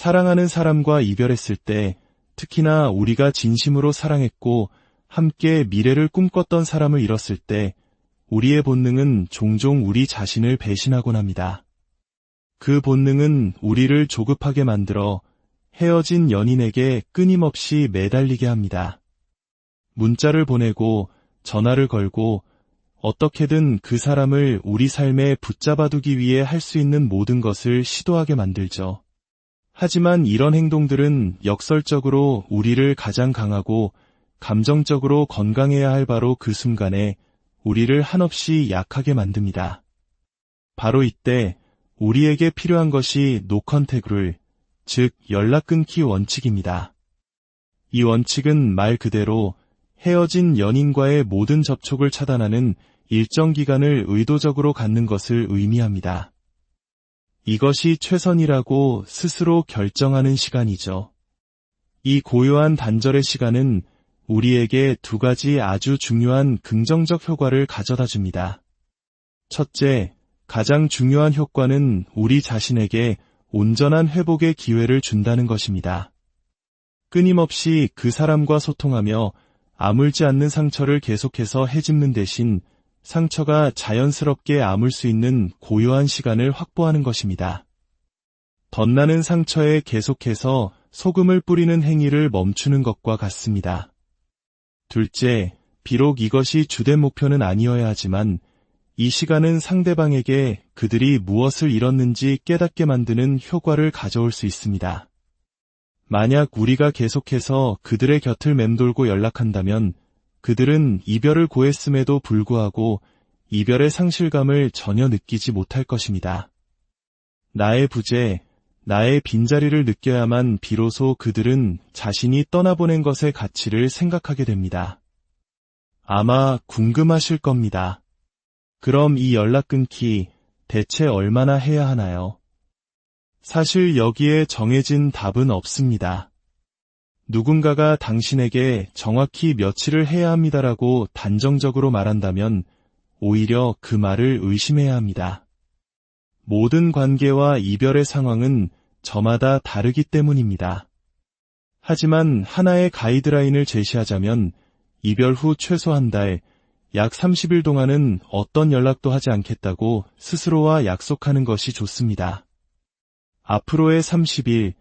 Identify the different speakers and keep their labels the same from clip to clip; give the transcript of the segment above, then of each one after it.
Speaker 1: 사랑하는 사람과 이별했을 때, 특히나 우리가 진심으로 사랑했고 함께 미래를 꿈꿨던 사람을 잃었을 때 우리의 본능은 종종 우리 자신을 배신하곤 합니다. 그 본능은 우리를 조급하게 만들어 헤어진 연인에게 끊임없이 매달리게 합니다. 문자를 보내고 전화를 걸고 어떻게든 그 사람을 우리 삶에 붙잡아두기 위해 할 수 있는 모든 것을 시도하게 만들죠. 하지만 이런 행동들은 역설적으로 우리를 가장 강하고 감정적으로 건강해야 할 바로 그 순간에 우리를 한없이 약하게 만듭니다. 바로 이때 우리에게 필요한 것이 노컨택 룰, 즉 연락 끊기 원칙입니다. 이 원칙은 말 그대로 헤어진 연인과의 모든 접촉을 차단하는 일정 기간을 의도적으로 갖는 것을 의미합니다. 이것이 최선이라고 스스로 결정하는 시간이죠. 이 고요한 단절의 시간은 우리에게 두 가지 아주 중요한 긍정적 효과를 가져다 줍니다. 첫째, 가장 중요한 효과는 우리 자신에게 온전한 회복의 기회를 준다는 것입니다. 끊임없이 그 사람과 소통하며 아물지 않는 상처를 계속해서 헤집는 대신 상처가 자연스럽게 아물 수 있는 고요한 시간을 확보하는 것입니다. 덧나는 상처에 계속해서 소금을 뿌리는 행위를 멈추는 것과 같습니다. 둘째, 비록 이것이 주된 목표는 아니어야 하지만 이 시간은 상대방에게 그들이 무엇을 잃었는지 깨닫게 만드는 효과를 가져올 수 있습니다. 만약 우리가 계속해서 그들의 곁을 맴돌고 연락한다면 그들은 이별을 고했음에도 불구하고 이별의 상실감을 전혀 느끼지 못할 것입니다. 나의 부재, 나의 빈자리를 느껴야만 비로소 그들은 자신이 떠나보낸 것의 가치를 생각하게 됩니다. 아마 궁금하실 겁니다. 그럼 이 연락 끊기 대체 얼마나 해야 하나요? 사실 여기에 정해진 답은 없습니다. 누군가가 당신에게 정확히 며칠을 해야 합니다라고 단정적으로 말한다면 오히려 그 말을 의심해야 합니다. 모든 관계와 이별의 상황은 저마다 다르기 때문입니다. 하지만 하나의 가이드라인을 제시하자면 이별 후 최소 한 달, 약 30일 동안은 어떤 연락도 하지 않겠다고 스스로와 약속하는 것이 좋습니다. 앞으로의 30일,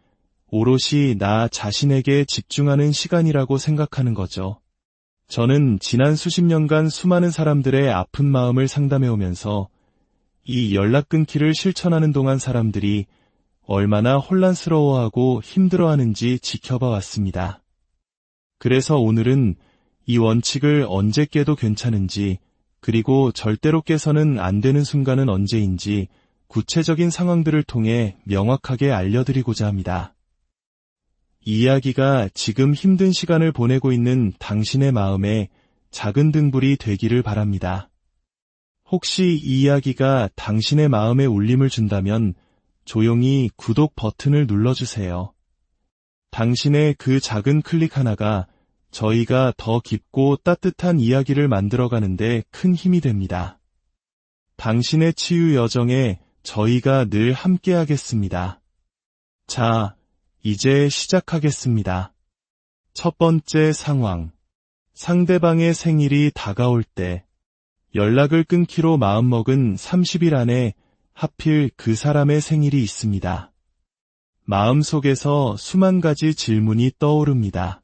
Speaker 1: 오롯이 나 자신에게 집중하는 시간이라고 생각하는 거죠. 저는 지난 수십 년간 수많은 사람들의 아픈 마음을 상담해오면서 이 연락 끊기를 실천하는 동안 사람들이 얼마나 혼란스러워하고 힘들어하는지 지켜봐 왔습니다. 그래서 오늘은 이 원칙을 언제 깨도 괜찮은지, 그리고 절대로 깨서는 안 되는 순간은 언제인지 구체적인 상황들을 통해 명확하게 알려드리고자 합니다. 이 이야기가 지금 힘든 시간을 보내고 있는 당신의 마음에 작은 등불이 되기를 바랍니다. 혹시 이 이야기가 당신의 마음에 울림을 준다면 조용히 구독 버튼을 눌러주세요. 당신의 그 작은 클릭 하나가 저희가 더 깊고 따뜻한 이야기를 만들어가는데 큰 힘이 됩니다. 당신의 치유 여정에 저희가 늘 함께하겠습니다. 자, 이제 시작하겠습니다. 첫 번째 상황. 상대방의 생일이 다가올 때 연락을 끊기로 마음먹은 30일 안에 하필 그 사람의 생일이 있습니다. 마음속에서 수만 가지 질문이 떠오릅니다.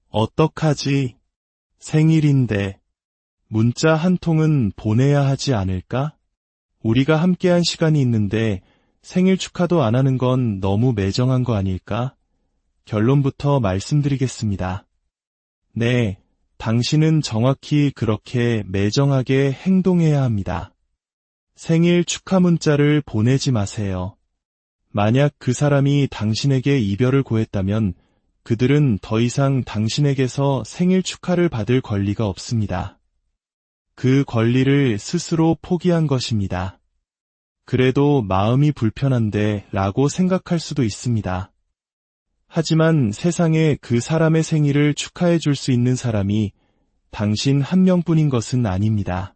Speaker 1: 어떡하지? 생일인데 문자 한 통은 보내야 하지 않을까? 우리가 함께한 시간이 있는데 생일 축하도 안 하는 건 너무 매정한 거 아닐까? 결론부터 말씀드리겠습니다. 네, 당신은 정확히 그렇게 매정하게 행동해야 합니다. 생일 축하 문자를 보내지 마세요. 만약 그 사람이 당신에게 이별을 고했다면 그들은 더 이상 당신에게서 생일 축하를 받을 권리가 없습니다. 그 권리를 스스로 포기한 것입니다. 그래도 마음이 불편한데 라고 생각할 수도 있습니다. 하지만 세상에 그 사람의 생일을 축하해 줄 수 있는 사람이 당신 한 명뿐인 것은 아닙니다.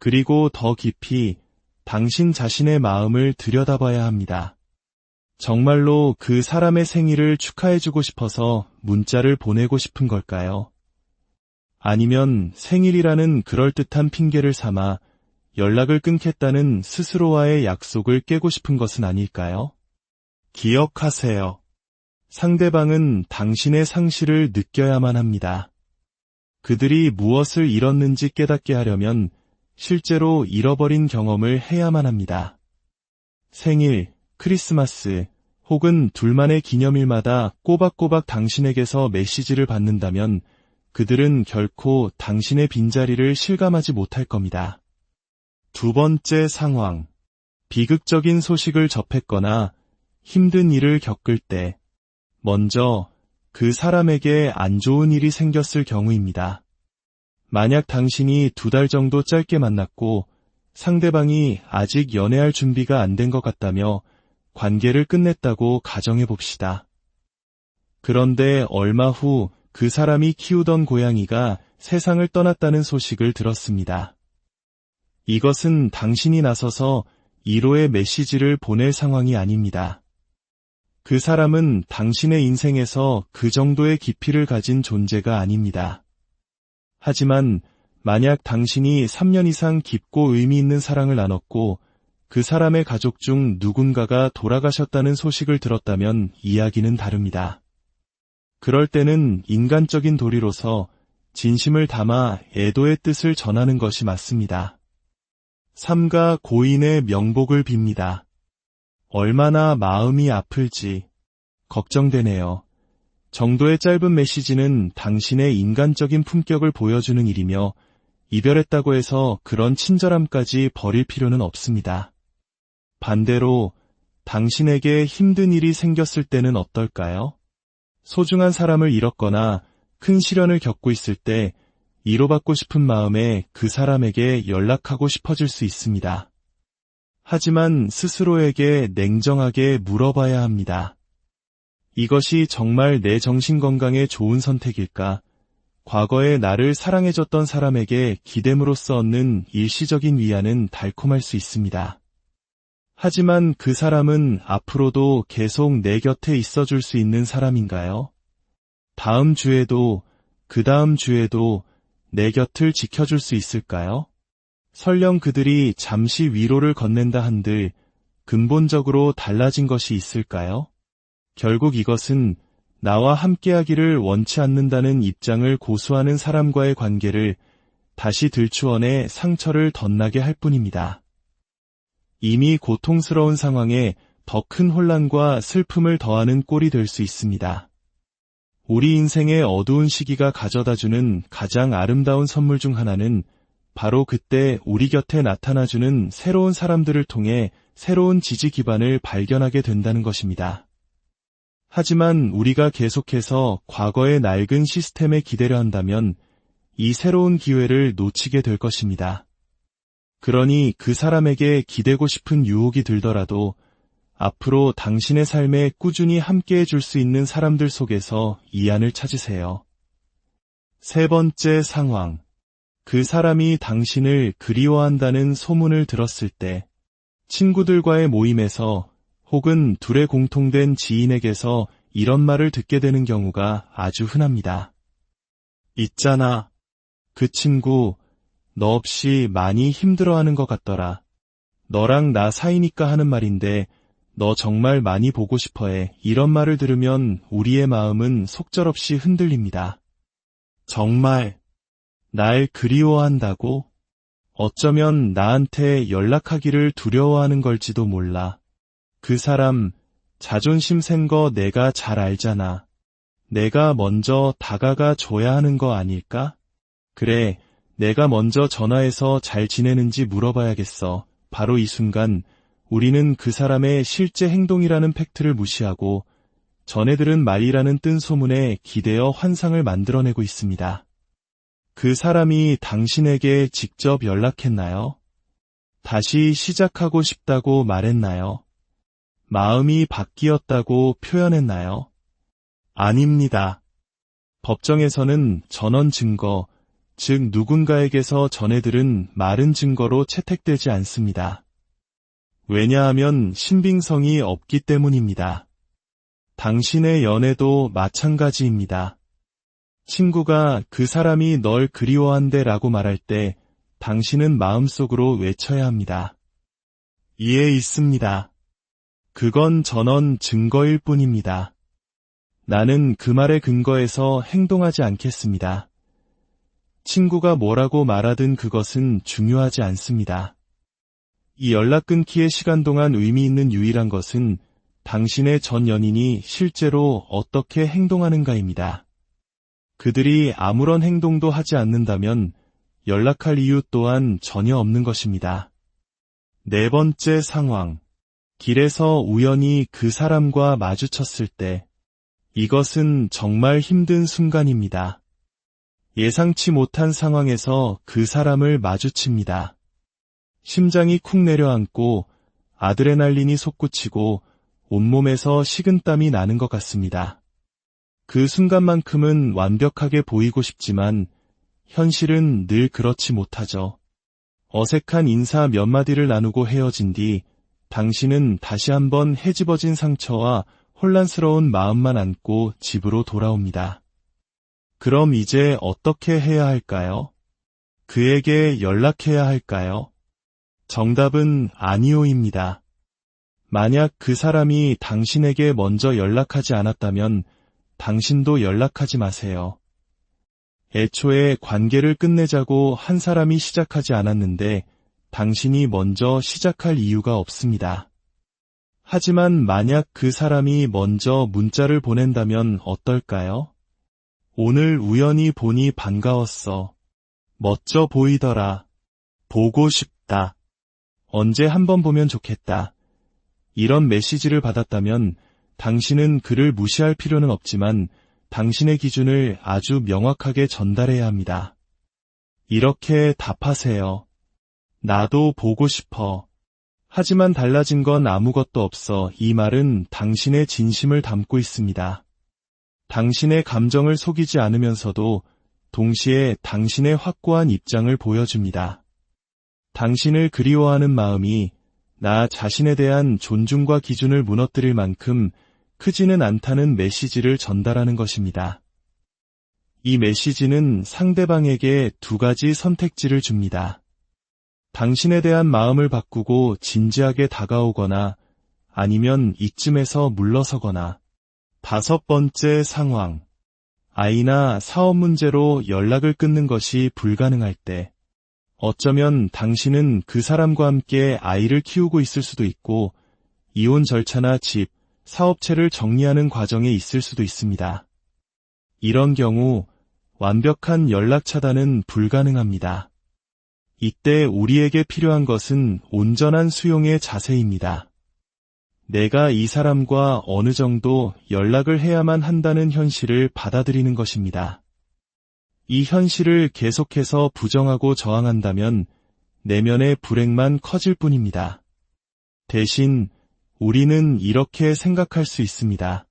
Speaker 1: 그리고 더 깊이 당신 자신의 마음을 들여다봐야 합니다. 정말로 그 사람의 생일을 축하해주고 싶어서 문자를 보내고 싶은 걸까요? 아니면 생일이라는 그럴듯한 핑계를 삼아 연락을 끊겠다는 스스로와의 약속을 깨고 싶은 것은 아닐까요? 기억하세요. 상대방은 당신의 상실을 느껴야만 합니다. 그들이 무엇을 잃었는지 깨닫게 하려면 실제로 잃어버린 경험을 해야만 합니다. 생일, 크리스마스, 혹은 둘만의 기념일마다 꼬박꼬박 당신에게서 메시지를 받는다면 그들은 결코 당신의 빈자리를 실감하지 못할 겁니다. 두 번째 상황. 비극적인 소식을 접했거나 힘든 일을 겪을 때, 먼저 그 사람에게 안 좋은 일이 생겼을 경우입니다. 만약 당신이 2달 정도 짧게 만났고 상대방이 아직 연애할 준비가 안 된 것 같다며 관계를 끝냈다고 가정해 봅시다. 그런데 얼마 후 그 사람이 키우던 고양이가 세상을 떠났다는 소식을 들었습니다. 이것은 당신이 나서서 1호의 메시지를 보낼 상황이 아닙니다. 그 사람은 당신의 인생에서 그 정도의 깊이를 가진 존재가 아닙니다. 하지만 만약 당신이 3년 이상 깊고 의미 있는 사랑을 나눴고 그 사람의 가족 중 누군가가 돌아가셨다는 소식을 들었다면 이야기는 다릅니다. 그럴 때는 인간적인 도리로서 진심을 담아 애도의 뜻을 전하는 것이 맞습니다. 삼가 고인의 명복을 빕니다. 얼마나 마음이 아플지 걱정되네요. 정도의 짧은 메시지는 당신의 인간적인 품격을 보여주는 일이며 이별했다고 해서 그런 친절함까지 버릴 필요는 없습니다. 반대로 당신에게 힘든 일이 생겼을 때는 어떨까요? 소중한 사람을 잃었거나 큰 시련을 겪고 있을 때 위로받고 싶은 마음에 그 사람에게 연락하고 싶어질 수 있습니다. 하지만 스스로에게 냉정하게 물어봐야 합니다. 이것이 정말 내 정신건강에 좋은 선택일까? 과거에 나를 사랑해줬던 사람에게 기댐으로써 얻는 일시적인 위안은 달콤할 수 있습니다. 하지만 그 사람은 앞으로도 계속 내 곁에 있어줄 수 있는 사람인가요? 다음 주에도, 그 다음 주에도 내 곁을 지켜줄 수 있을까요? 설령 그들이 잠시 위로를 건넨다 한들 근본적으로 달라진 것이 있을까요? 결국 이것은 나와 함께하기를 원치 않는다는 입장을 고수하는 사람과의 관계를 다시 들추어내 상처를 덧나게 할 뿐입니다. 이미 고통스러운 상황에 더 큰 혼란과 슬픔을 더하는 꼴이 될 수 있습니다. 우리 인생의 어두운 시기가 가져다주는 가장 아름다운 선물 중 하나는 바로 그때 우리 곁에 나타나주는 새로운 사람들을 통해 새로운 지지 기반을 발견하게 된다는 것입니다. 하지만 우리가 계속해서 과거의 낡은 시스템에 기대려 한다면 이 새로운 기회를 놓치게 될 것입니다. 그러니 그 사람에게 기대고 싶은 유혹이 들더라도 앞으로 당신의 삶에 꾸준히 함께해 줄 수 있는 사람들 속에서 이안을 찾으세요. 세 번째 상황. 그 사람이 당신을 그리워한다는 소문을 들었을 때, 친구들과의 모임에서 혹은 둘의 공통된 지인에게서 이런 말을 듣게 되는 경우가 아주 흔합니다. 있잖아. 그 친구, 너 없이 많이 힘들어하는 것 같더라. 너랑 나 사이니까 하는 말인데 너 정말 많이 보고 싶어해. 이런 말을 들으면 우리의 마음은 속절없이 흔들립니다. 정말 날 그리워한다고? 어쩌면 나한테 연락하기를 두려워하는 걸지도 몰라. 그 사람 자존심 센 거 내가 잘 알잖아. 내가 먼저 다가가 줘야 하는 거 아닐까? 그래, 내가 먼저 전화해서 잘 지내는지 물어봐야겠어. 바로 이 순간 우리는 그 사람의 실제 행동이라는 팩트를 무시하고 전해 들은 말이라는 뜬 소문에 기대어 환상을 만들어내고 있습니다. 그 사람이 당신에게 직접 연락했나요? 다시 시작하고 싶다고 말했나요? 마음이 바뀌었다고 표현했나요? 아닙니다. 법정에서는 전원 증거, 즉 누군가에게서 전해 들은 말은 증거로 채택되지 않습니다. 왜냐하면 신빙성이 없기 때문입니다. 당신의 연애도 마찬가지입니다. 친구가 그 사람이 널 그리워한대 라고 말할 때 당신은 마음속으로 외쳐야 합니다. 이해 있습니다. 그건 전원 증거일 뿐입니다. 나는 그 말에 근거해서 행동하지 않겠습니다. 친구가 뭐라고 말하든 그것은 중요하지 않습니다. 이 연락 끊기의 시간 동안 의미 있는 유일한 것은 당신의 전 연인이 실제로 어떻게 행동하는가입니다. 그들이 아무런 행동도 하지 않는다면 연락할 이유 또한 전혀 없는 것입니다. 네 번째 상황. 길에서 우연히 그 사람과 마주쳤을 때, 이것은 정말 힘든 순간입니다. 예상치 못한 상황에서 그 사람을 마주칩니다. 심장이 쿵 내려앉고 아드레날린이 솟구치고 온몸에서 식은땀이 나는 것 같습니다. 그 순간만큼은 완벽하게 보이고 싶지만 현실은 늘 그렇지 못하죠. 어색한 인사 몇 마디를 나누고 헤어진 뒤 당신은 다시 한번 헤집어진 상처와 혼란스러운 마음만 안고 집으로 돌아옵니다. 그럼 이제 어떻게 해야 할까요? 그에게 연락해야 할까요? 정답은 아니오입니다. 만약 그 사람이 당신에게 먼저 연락하지 않았다면 당신도 연락하지 마세요. 애초에 관계를 끝내자고 한 사람이 시작하지 않았는데 당신이 먼저 시작할 이유가 없습니다. 하지만 만약 그 사람이 먼저 문자를 보낸다면 어떨까요? 오늘 우연히 보니 반가웠어. 멋져 보이더라. 보고 싶다. 언제 한번 보면 좋겠다. 이런 메시지를 받았다면 당신은 그를 무시할 필요는 없지만 당신의 기준을 아주 명확하게 전달해야 합니다. 이렇게 답하세요. 나도 보고 싶어. 하지만 달라진 건 아무것도 없어. 이 말은 당신의 진심을 담고 있습니다. 당신의 감정을 속이지 않으면서도 동시에 당신의 확고한 입장을 보여줍니다. 당신을 그리워하는 마음이 나 자신에 대한 존중과 기준을 무너뜨릴 만큼 크지는 않다는 메시지를 전달하는 것입니다. 이 메시지는 상대방에게 두 가지 선택지를 줍니다. 당신에 대한 마음을 바꾸고 진지하게 다가오거나 아니면 이쯤에서 물러서거나. 다섯 번째 상황. 아이나 사업 문제로 연락을 끊는 것이 불가능할 때, 어쩌면 당신은 그 사람과 함께 아이를 키우고 있을 수도 있고 이혼 절차나 집, 사업체를 정리하는 과정에 있을 수도 있습니다. 이런 경우 완벽한 연락 차단은 불가능합니다. 이때 우리에게 필요한 것은 온전한 수용의 자세입니다. 내가 이 사람과 어느 정도 연락을 해야만 한다는 현실을 받아들이는 것입니다. 이 현실을 계속해서 부정하고 저항한다면 내면의 불행만 커질 뿐입니다. 대신 우리는 이렇게 생각할 수 있습니다.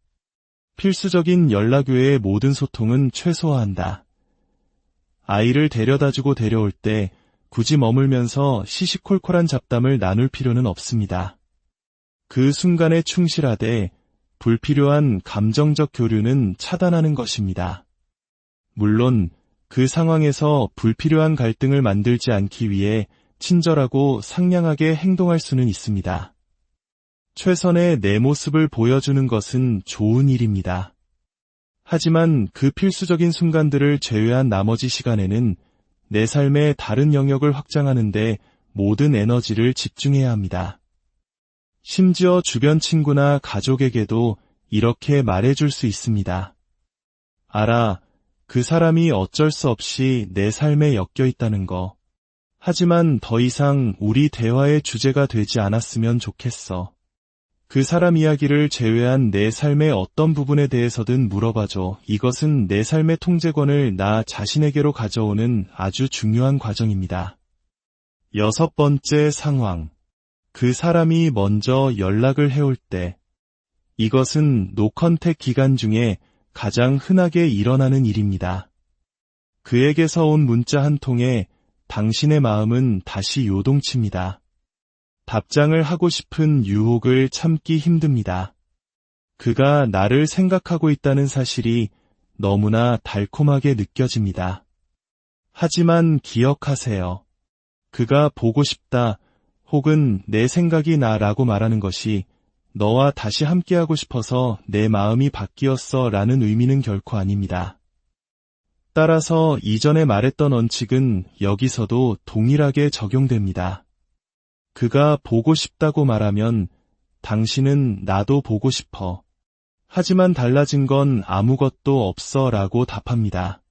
Speaker 1: 필수적인 연락 외의 모든 소통은 최소화한다. 아이를 데려다주고 데려올 때 굳이 머물면서 시시콜콜한 잡담을 나눌 필요는 없습니다. 그 순간에 충실하되 불필요한 감정적 교류는 차단하는 것입니다. 물론 그 상황에서 불필요한 갈등을 만들지 않기 위해 친절하고 상냥하게 행동할 수는 있습니다. 최선의 내 모습을 보여주는 것은 좋은 일입니다. 하지만 그 필수적인 순간들을 제외한 나머지 시간에는 내 삶의 다른 영역을 확장하는 데 모든 에너지를 집중해야 합니다. 심지어 주변 친구나 가족에게도 이렇게 말해줄 수 있습니다. 알아, 그 사람이 어쩔 수 없이 내 삶에 엮여 있다는 거. 하지만 더 이상 우리 대화의 주제가 되지 않았으면 좋겠어. 그 사람 이야기를 제외한 내 삶의 어떤 부분에 대해서든 물어봐줘. 이것은 내 삶의 통제권을 나 자신에게로 가져오는 아주 중요한 과정입니다. 여섯 번째 상황. 그 사람이 먼저 연락을 해올 때. 이것은 노컨택 기간 중에 가장 흔하게 일어나는 일입니다. 그에게서 온 문자 한 통에 당신의 마음은 다시 요동칩니다. 답장을 하고 싶은 유혹을 참기 힘듭니다. 그가 나를 생각하고 있다는 사실이 너무나 달콤하게 느껴집니다. 하지만 기억하세요. 그가 보고 싶다 혹은 내 생각이 나라고 말하는 것이 너와 다시 함께하고 싶어서 내 마음이 바뀌었어 라는 의미는 결코 아닙니다. 따라서 이전에 말했던 원칙은 여기서도 동일하게 적용됩니다. 그가 보고 싶다고 말하면 당신은 나도 보고 싶어. 하지만 달라진 건 아무것도 없어 라고 답합니다.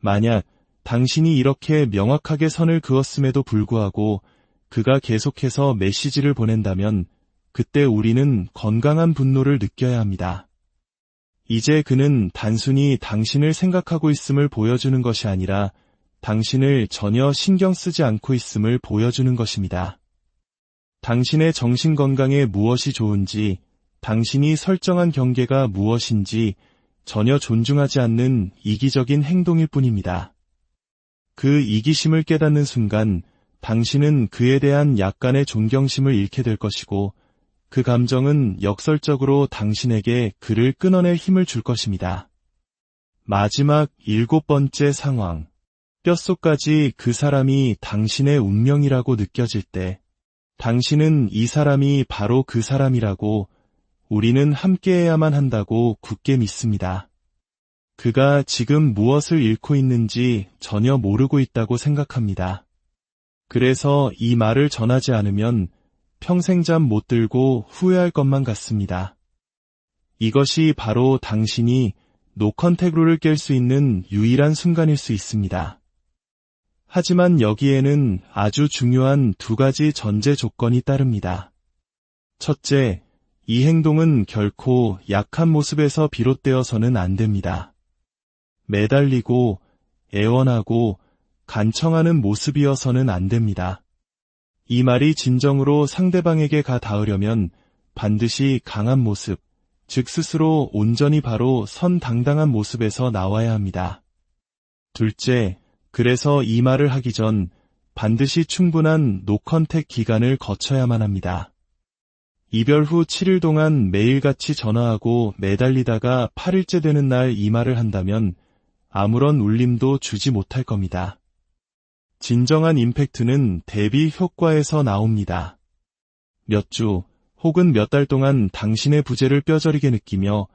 Speaker 1: 만약 당신이 이렇게 명확하게 선을 그었음에도 불구하고 그가 계속해서 메시지를 보낸다면 그때 우리는 건강한 분노를 느껴야 합니다. 이제 그는 단순히 당신을 생각하고 있음을 보여주는 것이 아니라 당신을 전혀 신경 쓰지 않고 있음을 보여주는 것입니다. 당신의 정신건강에 무엇이 좋은지, 당신이 설정한 경계가 무엇인지 전혀 존중하지 않는 이기적인 행동일 뿐입니다. 그 이기심을 깨닫는 순간 당신은 그에 대한 약간의 존경심을 잃게 될 것이고 그 감정은 역설적으로 당신에게 그를 끊어낼 힘을 줄 것입니다. 마지막 7번째 상황. 뼛속까지 그 사람이 당신의 운명이라고 느껴질 때 당신은 이 사람이 바로 그 사람이라고 우리는 함께해야만 한다고 굳게 믿습니다. 그가 지금 무엇을 잃고 있는지 전혀 모르고 있다고 생각합니다. 그래서 이 말을 전하지 않으면 평생 잠 못 들고 후회할 것만 같습니다. 이것이 바로 당신이 노컨택 룰을 깰 수 있는 유일한 순간일 수 있습니다. 하지만 여기에는 아주 중요한 2가지 전제 조건이 따릅니다. 첫째, 이 행동은 결코 약한 모습에서 비롯되어서는 안 됩니다. 매달리고 애원하고 간청하는 모습이어서는 안 됩니다. 이 말이 진정으로 상대방에게 가 닿으려면 반드시 강한 모습, 즉 스스로 온전히 바로 선당당한 모습에서 나와야 합니다. 둘째, 그래서 이 말을 하기 전 반드시 충분한 노컨택 기간을 거쳐야만 합니다. 이별 후 7일 동안 매일같이 전화하고 매달리다가 8일째 되는 날 이 말을 한다면 아무런 울림도 주지 못할 겁니다. 진정한 임팩트는 대비 효과에서 나옵니다. 몇 주 혹은 몇 달 동안 당신의 부재를 뼈저리게 느끼며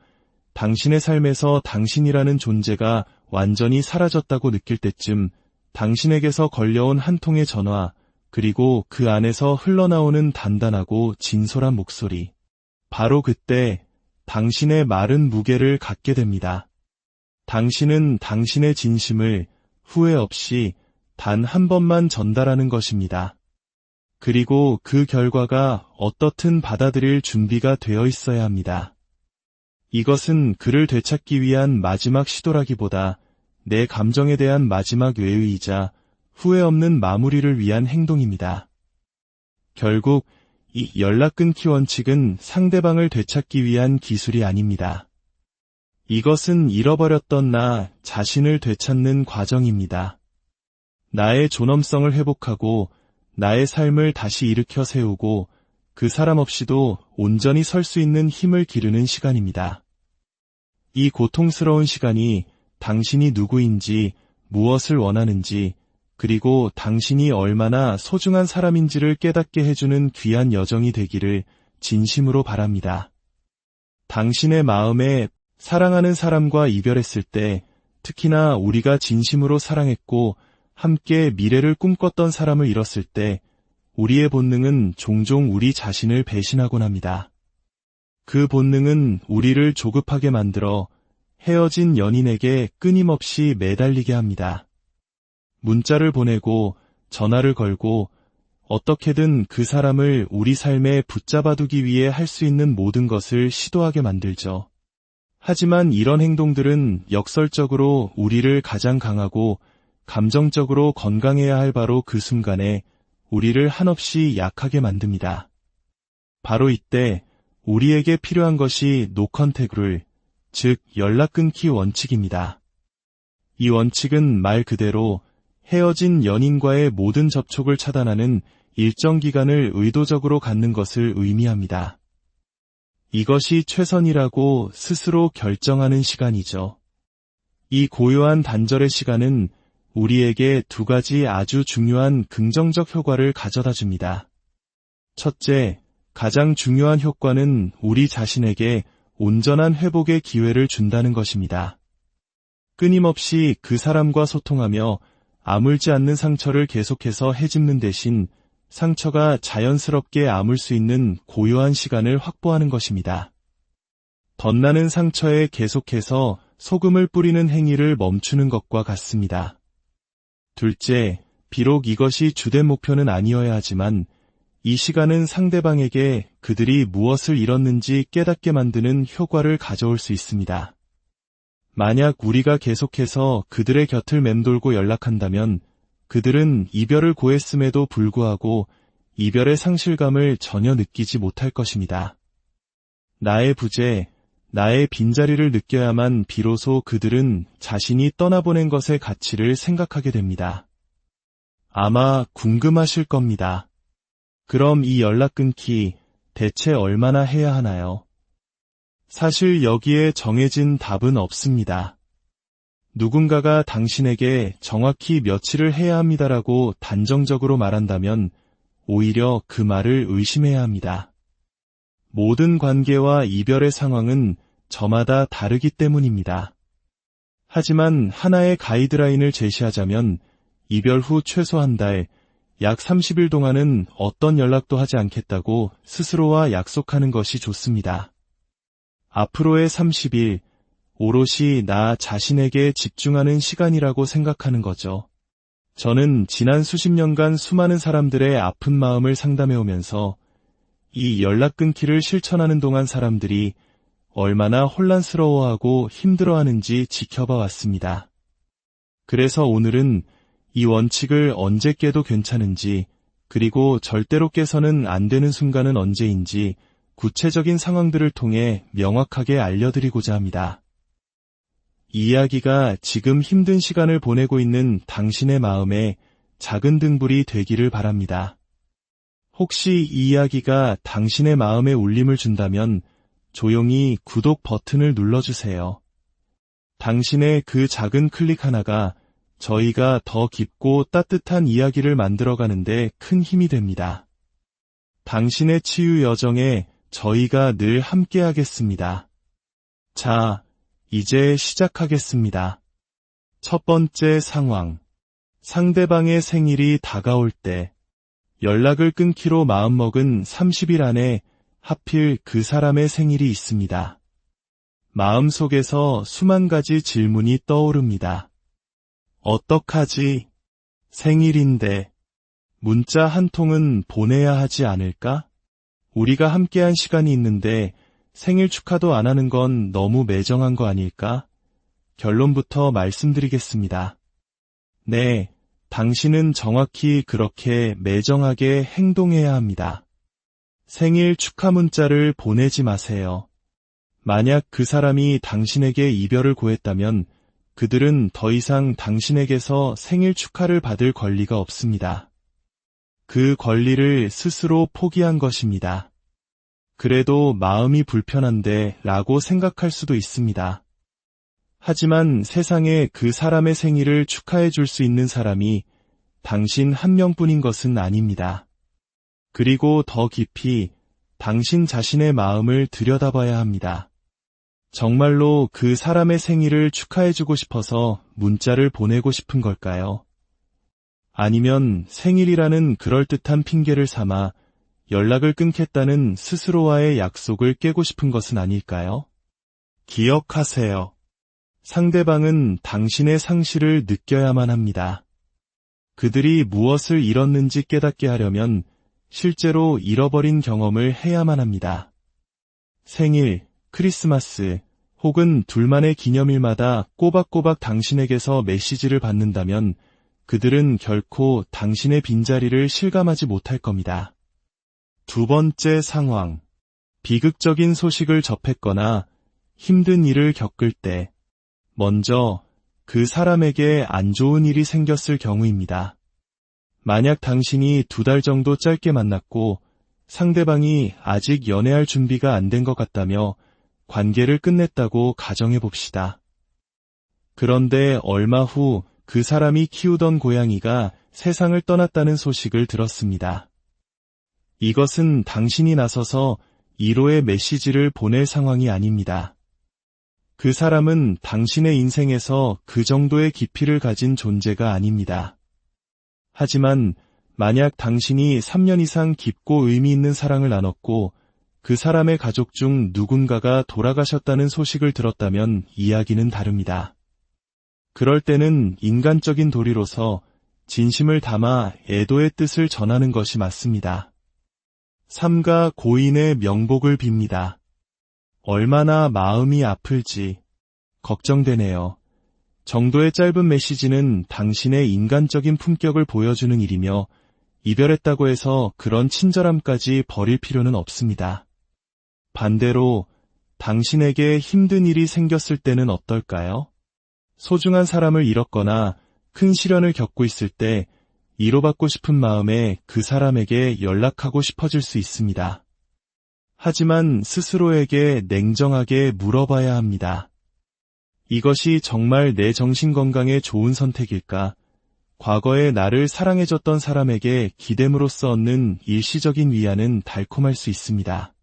Speaker 1: 당신의 삶에서 당신이라는 존재가 완전히 사라졌다고 느낄 때쯤 당신에게서 걸려온 한 통의 전화, 그리고 그 안에서 흘러나오는 단단하고 진솔한 목소리. 바로 그때 당신의 마른 무게를 갖게 됩니다. 당신은 당신의 진심을 후회 없이 단 한 번만 전달하는 것입니다. 그리고 그 결과가 어떻든 받아들일 준비가 되어 있어야 합니다. 이것은 그를 되찾기 위한 마지막 시도라기보다 내 감정에 대한 마지막 외의이자 후회 없는 마무리를 위한 행동입니다. 결국 이 연락 끊기 원칙은 상대방을 되찾기 위한 기술이 아닙니다. 이것은 잃어버렸던 나 자신을 되찾는 과정입니다. 나의 존엄성을 회복하고 나의 삶을 다시 일으켜 세우고 그 사람 없이도 온전히 설 수 있는 힘을 기르는 시간입니다. 이 고통스러운 시간이 당신이 누구인지, 무엇을 원하는지, 그리고 당신이 얼마나 소중한 사람인지를 깨닫게 해주는 귀한 여정이 되기를 진심으로 바랍니다. 당신의 마음에 사랑하는 사람과 이별했을 때, 특히나 우리가 진심으로 사랑했고 함께 미래를 꿈꿨던 사람을 잃었을 때 우리의 본능은 종종 우리 자신을 배신하곤 합니다. 그 본능은 우리를 조급하게 만들어 헤어진 연인에게 끊임없이 매달리게 합니다. 문자를 보내고 전화를 걸고 어떻게든 그 사람을 우리 삶에 붙잡아두기 위해 할 수 있는 모든 것을 시도하게 만들죠. 하지만 이런 행동들은 역설적으로 우리를 가장 강하고 감정적으로 건강해야 할 바로 그 순간에 우리를 한없이 약하게 만듭니다. 바로 이때 우리에게 필요한 것이 노컨택 룰, 즉 연락 끊기 원칙입니다. 이 원칙은 말 그대로 헤어진 연인과의 모든 접촉을 차단하는 일정 기간을 의도적으로 갖는 것을 의미합니다. 이것이 최선이라고 스스로 결정하는 시간이죠. 이 고요한 단절의 시간은 우리에게 두 가지 아주 중요한 긍정적 효과를 가져다 줍니다. 첫째, 가장 중요한 효과는 우리 자신에게 온전한 회복의 기회를 준다는 것입니다. 끊임없이 그 사람과 소통하며 아물지 않는 상처를 계속해서 헤집는 대신 상처가 자연스럽게 아물 수 있는 고요한 시간을 확보하는 것입니다. 덧나는 상처에 계속해서 소금을 뿌리는 행위를 멈추는 것과 같습니다. 둘째, 비록 이것이 주된 목표는 아니어야 하지만 이 시간은 상대방에게 그들이 무엇을 잃었는지 깨닫게 만드는 효과를 가져올 수 있습니다. 만약 우리가 계속해서 그들의 곁을 맴돌고 연락한다면 그들은 이별을 고했음에도 불구하고 이별의 상실감을 전혀 느끼지 못할 것입니다. 나의 부재, 나의 빈자리를 느껴야만 비로소 그들은 자신이 떠나보낸 것의 가치를 생각하게 됩니다. 아마 궁금하실 겁니다. 그럼 이 연락 끊기 대체 얼마나 해야 하나요? 사실 여기에 정해진 답은 없습니다. 누군가가 당신에게 정확히 며칠을 해야 합니다라고 단정적으로 말한다면 오히려 그 말을 의심해야 합니다. 모든 관계와 이별의 상황은 저마다 다르기 때문입니다. 하지만 하나의 가이드라인을 제시하자면 이별 후 최소 한 달, 약 30일 동안은 어떤 연락도 하지 않겠다고 스스로와 약속하는 것이 좋습니다. 앞으로의 30일, 오롯이 나 자신에게 집중하는 시간이라고 생각하는 거죠. 저는 지난 수십 년간 수많은 사람들의 아픈 마음을 상담해오면서 이 연락 끊기를 실천하는 동안 사람들이 얼마나 혼란스러워하고 힘들어하는지 지켜봐 왔습니다. 그래서 오늘은 이 원칙을 언제 깨도 괜찮은지, 그리고 절대로 깨서는 안 되는 순간은 언제인지 구체적인 상황들을 통해 명확하게 알려드리고자 합니다. 이 이야기가 지금 힘든 시간을 보내고 있는 당신의 마음에 작은 등불이 되기를 바랍니다. 혹시 이 이야기가 당신의 마음에 울림을 준다면 조용히 구독 버튼을 눌러주세요. 당신의 그 작은 클릭 하나가 저희가 더 깊고 따뜻한 이야기를 만들어가는데 큰 힘이 됩니다. 당신의 치유 여정에 저희가 늘 함께하겠습니다. 자, 이제 시작하겠습니다. 첫 번째 상황. 상대방의 생일이 다가올 때 연락을 끊기로 마음먹은 30일 안에 하필 그 사람의 생일이 있습니다. 마음속에서 수만 가지 질문이 떠오릅니다. 어떡하지? 생일인데 문자 한 통은 보내야 하지 않을까? 우리가 함께한 시간이 있는데 생일 축하도 안 하는 건 너무 매정한 거 아닐까? 결론부터 말씀드리겠습니다. 네, 당신은 정확히 그렇게 매정하게 행동해야 합니다. 생일 축하 문자를 보내지 마세요. 만약 그 사람이 당신에게 이별을 고했다면 그들은 더 이상 당신에게서 생일 축하를 받을 권리가 없습니다. 그 권리를 스스로 포기한 것입니다. 그래도 마음이 불편한데 라고 생각할 수도 있습니다. 하지만 세상에 그 사람의 생일을 축하해 줄 수 있는 사람이 당신 한 명뿐인 것은 아닙니다. 그리고 더 깊이 당신 자신의 마음을 들여다봐야 합니다. 정말로 그 사람의 생일을 축하해주고 싶어서 문자를 보내고 싶은 걸까요? 아니면 생일이라는 그럴듯한 핑계를 삼아 연락을 끊겠다는 스스로와의 약속을 깨고 싶은 것은 아닐까요? 기억하세요. 상대방은 당신의 상실을 느껴야만 합니다. 그들이 무엇을 잃었는지 깨닫게 하려면 실제로 잃어버린 경험을 해야만 합니다. 생일, 크리스마스, 혹은 둘만의 기념일마다 꼬박꼬박 당신에게서 메시지를 받는다면 그들은 결코 당신의 빈자리를 실감하지 못할 겁니다. 두 번째 상황. 비극적인 소식을 접했거나 힘든 일을 겪을 때 먼저 그 사람에게 안 좋은 일이 생겼을 경우입니다. 만약 당신이 2달 정도 짧게 만났고 상대방이 아직 연애할 준비가 안 된 것 같다며 관계를 끝냈다고 가정해 봅시다. 그런데 얼마 후 그 사람이 키우던 고양이가 세상을 떠났다는 소식을 들었습니다. 이것은 당신이 나서서 1호의 메시지를 보낼 상황이 아닙니다. 그 사람은 당신의 인생에서 그 정도의 깊이를 가진 존재가 아닙니다. 하지만 만약 당신이 3년 이상 깊고 의미 있는 사랑을 나눴고 그 사람의 가족 중 누군가가 돌아가셨다는 소식을 들었다면 이야기는 다릅니다. 그럴 때는 인간적인 도리로서 진심을 담아 애도의 뜻을 전하는 것이 맞습니다. 삼가 고인의 명복을 빕니다. 얼마나 마음이 아플지 걱정되네요. 정도의 짧은 메시지는 당신의 인간적인 품격을 보여주는 일이며 이별했다고 해서 그런 친절함까지 버릴 필요는 없습니다. 반대로 당신에게 힘든 일이 생겼을 때는 어떨까요? 소중한 사람을 잃었거나 큰 시련을 겪고 있을 때 위로받고 싶은 마음에 그 사람에게 연락하고 싶어질 수 있습니다. 하지만 스스로에게 냉정하게 물어봐야 합니다. 이것이 정말 내 정신건강에 좋은 선택일까? 과거에 나를 사랑해줬던 사람에게 기댐으로써 얻는 일시적인 위안은 달콤할 수 있습니다.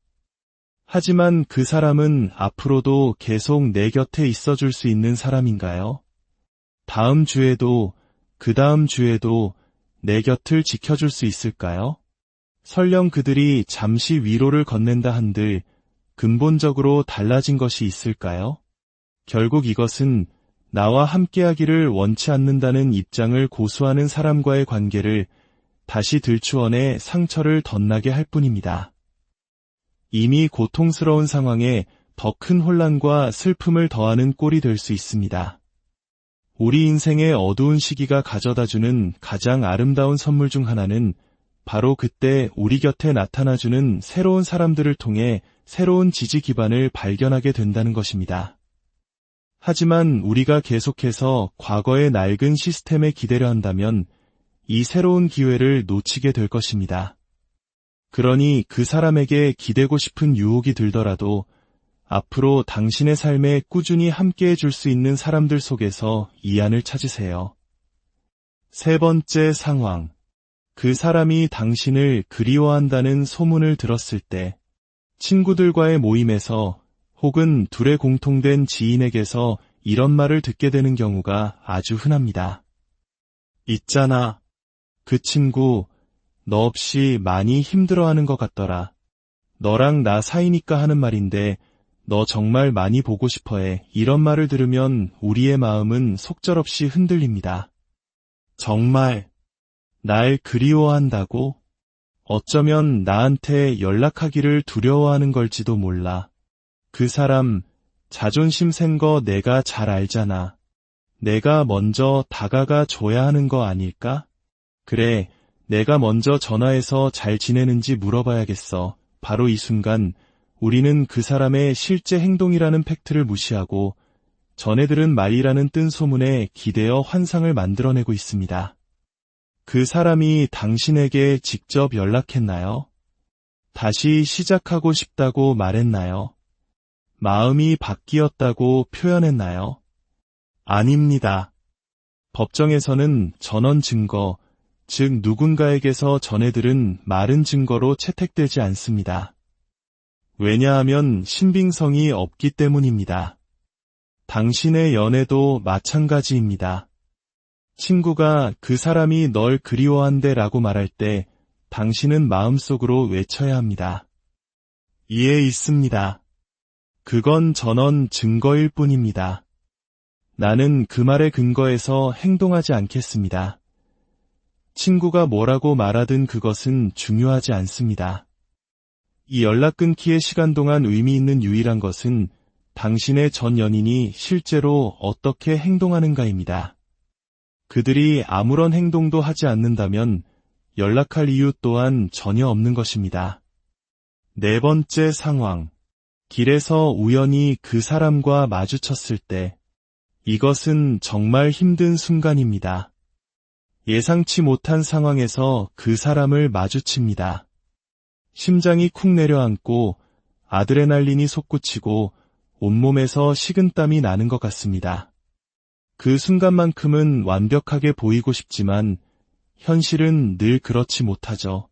Speaker 1: 하지만 그 사람은 앞으로도 계속 내 곁에 있어줄 수 있는 사람인가요? 다음 주에도, 그 다음 주에도 내 곁을 지켜줄 수 있을까요? 설령 그들이 잠시 위로를 건넨다 한들 근본적으로 달라진 것이 있을까요? 결국 이것은 나와 함께하기를 원치 않는다는 입장을 고수하는 사람과의 관계를 다시 들추어내 상처를 덧나게 할 뿐입니다. 이미 고통스러운 상황에 더 큰 혼란과 슬픔을 더하는 꼴이 될 수 있습니다. 우리 인생의 어두운 시기가 가져다주는 가장 아름다운 선물 중 하나는 바로 그때 우리 곁에 나타나주는 새로운 사람들을 통해 새로운 지지 기반을 발견하게 된다는 것입니다. 하지만 우리가 계속해서 과거의 낡은 시스템에 기대려 한다면 이 새로운 기회를 놓치게 될 것입니다. 그러니 그 사람에게 기대고 싶은 유혹이 들더라도 앞으로 당신의 삶에 꾸준히 함께해 줄 수 있는 사람들 속에서 이안을 찾으세요. 세 번째 상황. 그 사람이 당신을 그리워한다는 소문을 들었을 때, 친구들과의 모임에서 혹은 둘의 공통된 지인에게서 이런 말을 듣게 되는 경우가 아주 흔합니다. 있잖아. 그 친구, 너 없이 많이 힘들어하는 것 같더라. 너랑 나 사이니까 하는 말인데 너 정말 많이 보고 싶어해. 이런 말을 들으면 우리의 마음은 속절없이 흔들립니다. 정말 날 그리워한다고? 어쩌면 나한테 연락하기를 두려워하는 걸지도 몰라. 그 사람 자존심 센 거 내가 잘 알잖아. 내가 먼저 다가가 줘야 하는 거 아닐까? 그래, 내가 먼저 전화해서 잘 지내는지 물어봐야겠어. 바로 이 순간 우리는 그 사람의 실제 행동이라는 팩트를 무시하고 전해 들은 말이라는 뜬 소문에 기대어 환상을 만들어내고 있습니다. 그 사람이 당신에게 직접 연락했나요? 다시 시작하고 싶다고 말했나요? 마음이 바뀌었다고 표현했나요? 아닙니다. 법정에서는 전원 증거, 즉 누군가에게서 전해 들은 말은 증거로 채택되지 않습니다. 왜냐하면 신빙성이 없기 때문입니다. 당신의 연애도 마찬가지입니다. 친구가 그 사람이 널 그리워한대 라고 말할 때 당신은 마음속으로 외쳐야 합니다. 이해 있습니다. 그건 전원 증거일 뿐입니다. 나는 그 말에 근거해서 행동하지 않겠습니다. 친구가 뭐라고 말하든 그것은 중요하지 않습니다. 이 연락 끊기의 시간 동안 의미 있는 유일한 것은 당신의 전 연인이 실제로 어떻게 행동하는가입니다. 그들이 아무런 행동도 하지 않는다면 연락할 이유 또한 전혀 없는 것입니다. 네 번째 상황. 길에서 우연히 그 사람과 마주쳤을 때, 이것은 정말 힘든 순간입니다. 예상치 못한 상황에서 그 사람을 마주칩니다. 심장이 쿵 내려앉고 아드레날린이 솟구치고 온몸에서 식은땀이 나는 것 같습니다. 그 순간만큼은 완벽하게 보이고 싶지만 현실은 늘 그렇지 못하죠.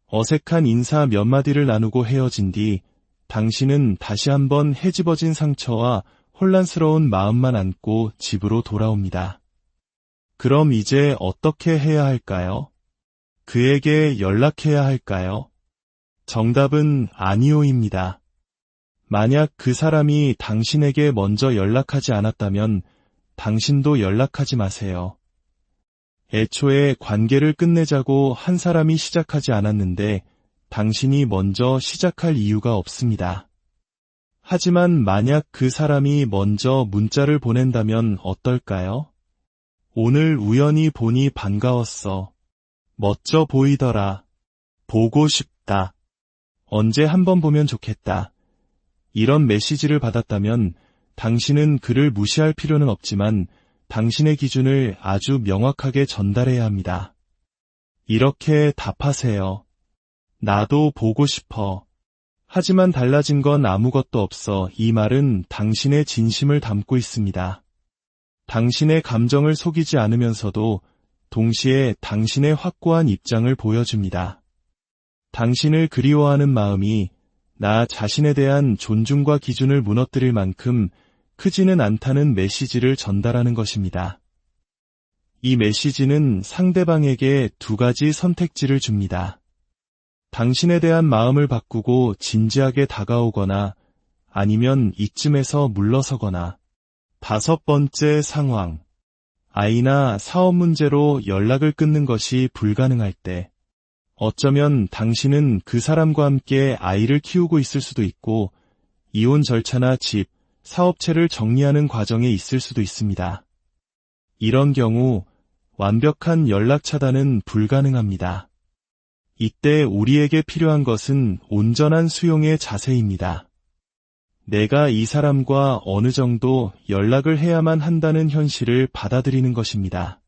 Speaker 1: 어색한 인사 몇 마디를 나누고 헤어진 뒤 당신은 다시 한번 헤집어진 상처와 혼란스러운 마음만 안고 집으로 돌아옵니다. 그럼 이제 어떻게 해야 할까요? 그에게 연락해야 할까요? 정답은 아니오입니다. 만약 그 사람이 당신에게 먼저 연락하지 않았다면 당신도 연락하지 마세요. 애초에 관계를 끝내자고 한 사람이 시작하지 않았는데 당신이 먼저 시작할 이유가 없습니다. 하지만 만약 그 사람이 먼저 문자를 보낸다면 어떨까요? 오늘 우연히 보니 반가웠어. 멋져 보이더라. 보고 싶다. 언제 한번 보면 좋겠다. 이런 메시지를 받았다면 당신은 그를 무시할 필요는 없지만 당신의 기준을 아주 명확하게 전달해야 합니다. 이렇게 답하세요. 나도 보고 싶어. 하지만 달라진 건 아무것도 없어. 이 말은 당신의 진심을 담고 있습니다. 당신의 감정을 속이지 않으면서도 동시에 당신의 확고한 입장을 보여줍니다. 당신을 그리워하는 마음이 나 자신에 대한 존중과 기준을 무너뜨릴 만큼 크지는 않다는 메시지를 전달하는 것입니다. 이 메시지는 상대방에게 두 가지 선택지를 줍니다. 당신에 대한 마음을 바꾸고 진지하게 다가오거나 아니면 이쯤에서 물러서거나. 5번째 상황. 아이나 사업 문제로 연락을 끊는 것이 불가능할 때. 어쩌면 당신은 그 사람과 함께 아이를 키우고 있을 수도 있고 이혼 절차나 집, 사업체를 정리하는 과정에 있을 수도 있습니다. 이런 경우 완벽한 연락 차단은 불가능합니다. 이때 우리에게 필요한 것은 온전한 수용의 자세입니다. 내가 이 사람과 어느 정도 연락을 해야만 한다는 현실을 받아들이는 것입니다.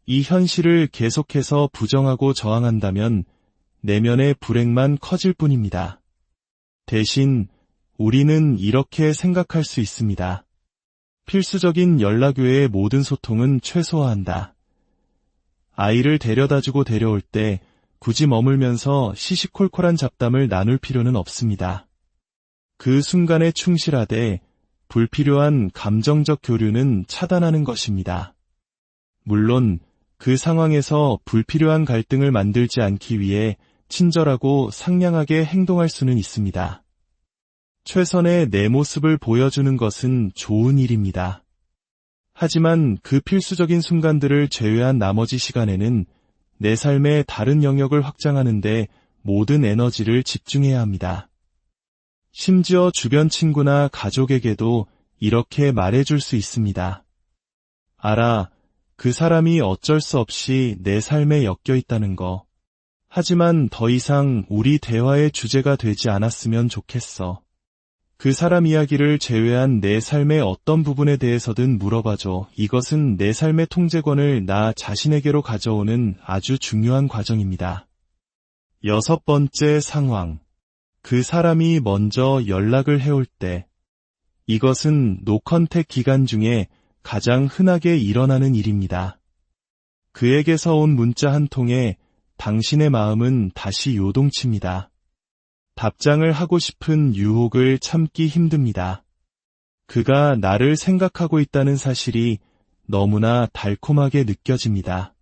Speaker 1: 이 현실을 계속해서 부정하고 저항한다면 내면의 불행만 커질 뿐입니다. 대신 우리는 이렇게 생각할 수 있습니다. 필수적인 연락 외의 모든 소통은 최소화한다. 아이를 데려다주고 데려올 때 굳이 머물면서 시시콜콜한 잡담을 나눌 필요는 없습니다. 그 순간에 충실하되 불필요한 감정적 교류는 차단하는 것입니다. 물론 그 상황에서 불필요한 갈등을 만들지 않기 위해 친절하고 상냥하게 행동할 수는 있습니다. 최선의 내 모습을 보여주는 것은 좋은 일입니다. 하지만 그 필수적인 순간들을 제외한 나머지 시간에는 내 삶의 다른 영역을 확장하는 데 모든 에너지를 집중해야 합니다. 심지어 주변 친구나 가족에게도 이렇게 말해줄 수 있습니다. 알아, 그 사람이 어쩔 수 없이 내 삶에 엮여 있다는 거. 하지만 더 이상 우리 대화의 주제가 되지 않았으면 좋겠어. 그 사람 이야기를 제외한 내 삶의 어떤 부분에 대해서든 물어봐줘. 이것은 내 삶의 통제권을 나 자신에게로 가져오는 아주 중요한 과정입니다. 6번째 상황. 그 사람이 먼저 연락을 해올 때. 이것은 노컨택 기간 중에 가장 흔하게 일어나는 일입니다. 그에게서 온 문자 한 통에 당신의 마음은 다시 요동칩니다. 답장을 하고 싶은 유혹을 참기 힘듭니다. 그가 나를 생각하고 있다는 사실이 너무나 달콤하게 느껴집니다.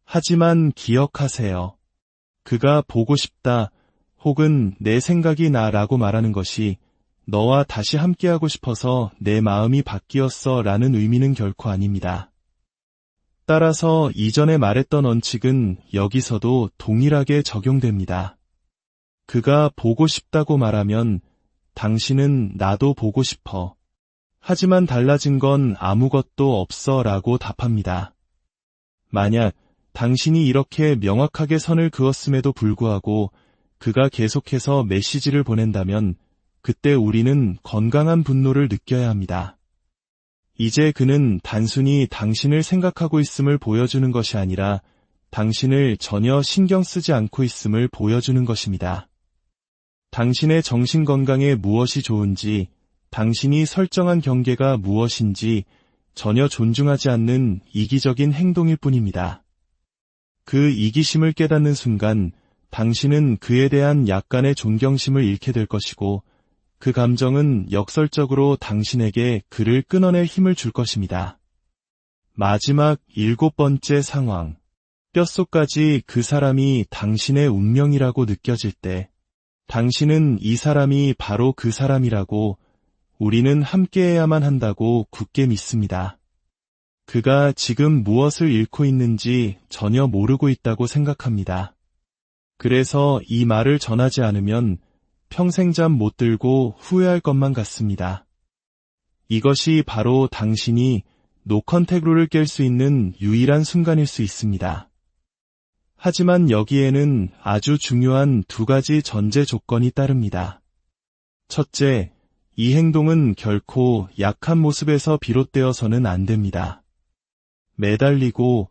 Speaker 1: 하지만 기억하세요. 그가 보고 싶다 혹은 내 생각이 나라고 말하는 것이 너와 다시 함께하고 싶어서 내 마음이 바뀌었어 라는 의미는 결코 아닙니다. 따라서 이전에 말했던 원칙은 여기서도 동일하게 적용됩니다. 그가 보고 싶다고 말하면 당신은 나도 보고 싶어. 하지만 달라진 건 아무것도 없어 라고 답합니다. 만약 당신이 이렇게 명확하게 선을 그었음에도 불구하고 그가 계속해서 메시지를 보낸다면 그때 우리는 건강한 분노를 느껴야 합니다. 이제 그는 단순히 당신을 생각하고 있음을 보여주는 것이 아니라 당신을 전혀 신경 쓰지 않고 있음을 보여주는 것입니다. 당신의 정신 건강에 무엇이 좋은지, 당신이 설정한 경계가 무엇인지 전혀 존중하지 않는 이기적인 행동일 뿐입니다. 그 이기심을 깨닫는 순간 당신은 그에 대한 약간의 존경심을 잃게 될 것이고 그 감정은 역설적으로 당신에게 그를 끊어낼 힘을 줄 것입니다. 마지막 7번째 상황. 뼛속까지 그 사람이 당신의 운명이라고 느껴질 때 당신은 이 사람이 바로 그 사람이라고 우리는 함께해야만 한다고 굳게 믿습니다. 그가 지금 무엇을 잃고 있는지 전혀 모르고 있다고 생각합니다. 그래서 이 말을 전하지 않으면 평생 잠 못 들고 후회할 것만 같습니다. 이것이 바로 당신이 노컨택 룰을 깰 수 있는 유일한 순간일 수 있습니다. 하지만 여기에는 아주 중요한 2가지 전제 조건이 따릅니다. 첫째, 이 행동은 결코 약한 모습에서 비롯되어서는 안 됩니다. 매달리고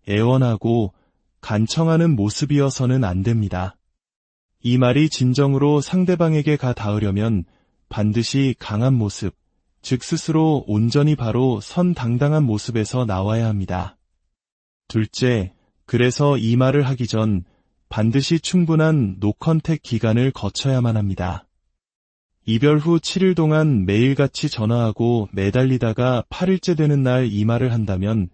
Speaker 1: 애원하고 간청하는 모습이어서는 안 됩니다. 이 말이 진정으로 상대방에게 가 닿으려면 반드시 강한 모습, 즉 스스로 온전히 바로 선당당한 모습에서 나와야 합니다. 둘째, 그래서 이 말을 하기 전 반드시 충분한 노컨택 기간을 거쳐야만 합니다. 이별 후 7일 동안 매일같이 전화하고 매달리다가 8일째 되는 날 이 말을 한다면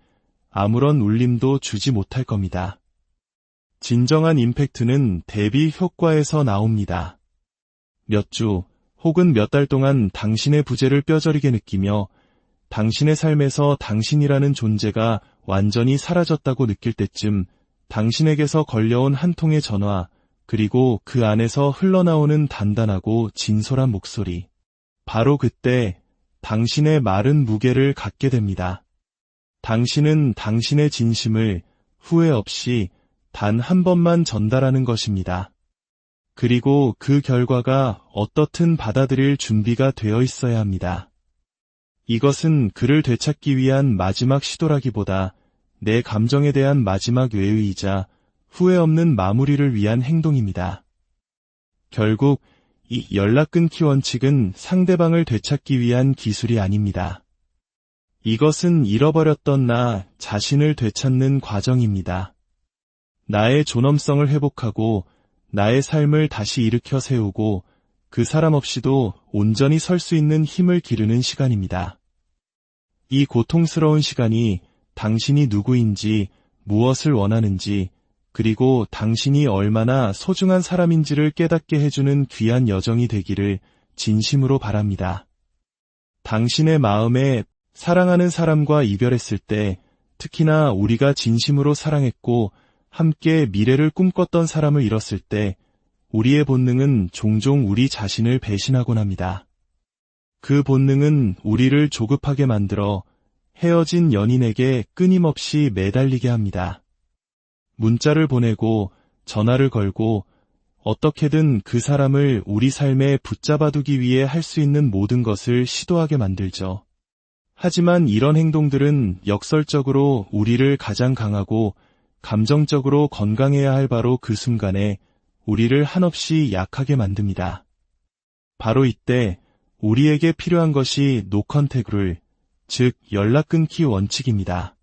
Speaker 1: 아무런 울림도 주지 못할 겁니다. 진정한 임팩트는 대비 효과에서 나옵니다. 몇 주 혹은 몇 달 동안 당신의 부재를 뼈저리게 느끼며 당신의 삶에서 당신이라는 존재가 완전히 사라졌다고 느낄 때쯤 당신에게서 걸려온 한 통의 전화, 그리고 그 안에서 흘러나오는 단단하고 진솔한 목소리. 바로 그때 당신의 마른 무게를 갖게 됩니다. 당신은 당신의 진심을 후회 없이 단 한 번만 전달하는 것입니다. 그리고 그 결과가 어떻든 받아들일 준비가 되어 있어야 합니다. 이것은 그를 되찾기 위한 마지막 시도라기보다 내 감정에 대한 마지막 외의이자 후회 없는 마무리를 위한 행동입니다. 결국 이 연락 끊기 원칙은 상대방을 되찾기 위한 기술이 아닙니다. 이것은 잃어버렸던 나 자신을 되찾는 과정입니다. 나의 존엄성을 회복하고 나의 삶을 다시 일으켜 세우고 그 사람 없이도 온전히 설 수 있는 힘을 기르는 시간입니다. 이 고통스러운 시간이 당신이 누구인지, 무엇을 원하는지, 그리고 당신이 얼마나 소중한 사람인지를 깨닫게 해주는 귀한 여정이 되기를 진심으로 바랍니다. 당신의 마음에 사랑하는 사람과 이별했을 때, 특히나 우리가 진심으로 사랑했고 함께 미래를 꿈꿨던 사람을 잃었을 때 우리의 본능은 종종 우리 자신을 배신하곤 합니다. 그 본능은 우리를 조급하게 만들어 헤어진 연인에게 끊임없이 매달리게 합니다. 문자를 보내고 전화를 걸고 어떻게든 그 사람을 우리 삶에 붙잡아두기 위해 할 수 있는 모든 것을 시도하게 만들죠. 하지만 이런 행동들은 역설적으로 우리를 가장 강하고 감정적으로 건강해야 할 바로 그 순간에 우리를 한없이 약하게 만듭니다. 바로 이때 우리에게 필요한 것이 노컨택 룰, 즉 연락 끊기 원칙입니다.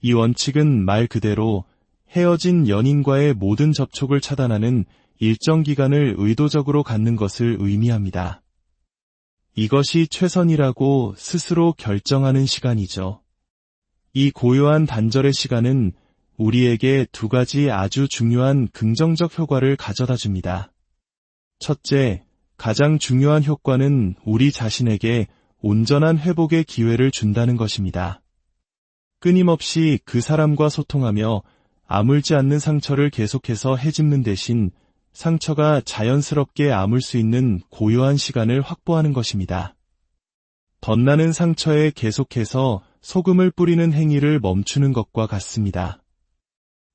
Speaker 1: 이 원칙은 말 그대로 헤어진 연인과의 모든 접촉을 차단하는 일정 기간을 의도적으로 갖는 것을 의미합니다. 이것이 최선이라고 스스로 결정하는 시간이죠. 이 고요한 단절의 시간은 우리에게 2가지 아주 중요한 긍정적 효과를 가져다 줍니다. 첫째, 가장 중요한 효과는 우리 자신에게 온전한 회복의 기회를 준다는 것입니다. 끊임없이 그 사람과 소통하며 아물지 않는 상처를 계속해서 헤집는 대신 상처가 자연스럽게 아물 수 있는 고요한 시간을 확보하는 것입니다. 덧나는 상처에 계속해서 소금을 뿌리는 행위를 멈추는 것과 같습니다.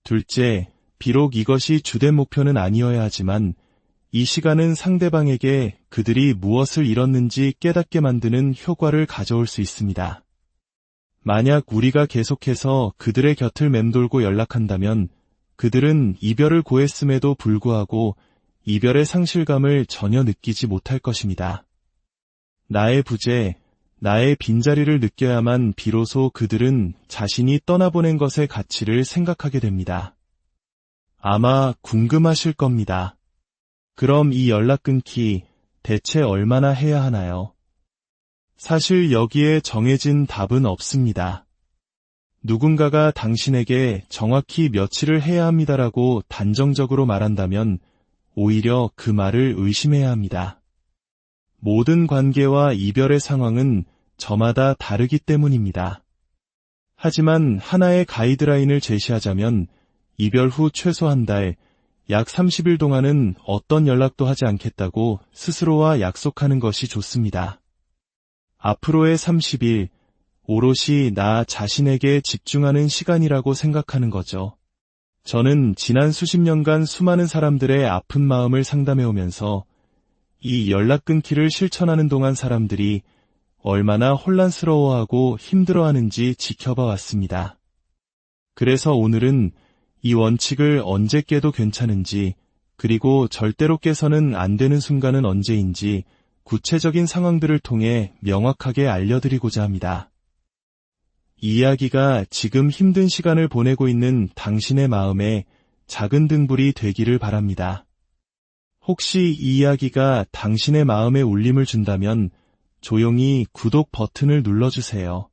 Speaker 1: 둘째, 비록 이것이 주된 목표는 아니어야 하지만 이 시간은 상대방에게 그들이 무엇을 잃었는지 깨닫게 만드는 효과를 가져올 수 있습니다. 만약 우리가 계속해서 그들의 곁을 맴돌고 연락한다면 그들은 이별을 고했음에도 불구하고 이별의 상실감을 전혀 느끼지 못할 것입니다. 나의 부재, 나의 빈자리를 느껴야만 비로소 그들은 자신이 떠나보낸 것의 가치를 생각하게 됩니다. 아마 궁금하실 겁니다. 그럼 이 연락 끊기 대체 얼마나 해야 하나요? 사실 여기에 정해진 답은 없습니다. 누군가가 당신에게 정확히 며칠을 해야 합니다라고 단정적으로 말한다면 오히려 그 말을 의심해야 합니다. 모든 관계와 이별의 상황은 저마다 다르기 때문입니다. 하지만 하나의 가이드라인을 제시하자면 이별 후 최소 한 달, 약 30일 동안은 어떤 연락도 하지 않겠다고 스스로와 약속하는 것이 좋습니다. 앞으로의 30일, 오롯이 나 자신에게 집중하는 시간이라고 생각하는 거죠. 저는 지난 수십 년간 수많은 사람들의 아픈 마음을 상담해오면서 이 연락 끊기를 실천하는 동안 사람들이 얼마나 혼란스러워하고 힘들어하는지 지켜봐 왔습니다. 그래서 오늘은 이 원칙을 언제 깨도 괜찮은지, 그리고 절대로 깨서는 안 되는 순간은 언제인지 구체적인 상황들을 통해 명확하게 알려드리고자 합니다. 이 이야기가 지금 힘든 시간을 보내고 있는 당신의 마음에 작은 등불이 되기를 바랍니다. 혹시 이 이야기가 당신의 마음에 울림을 준다면 조용히 구독 버튼을 눌러주세요.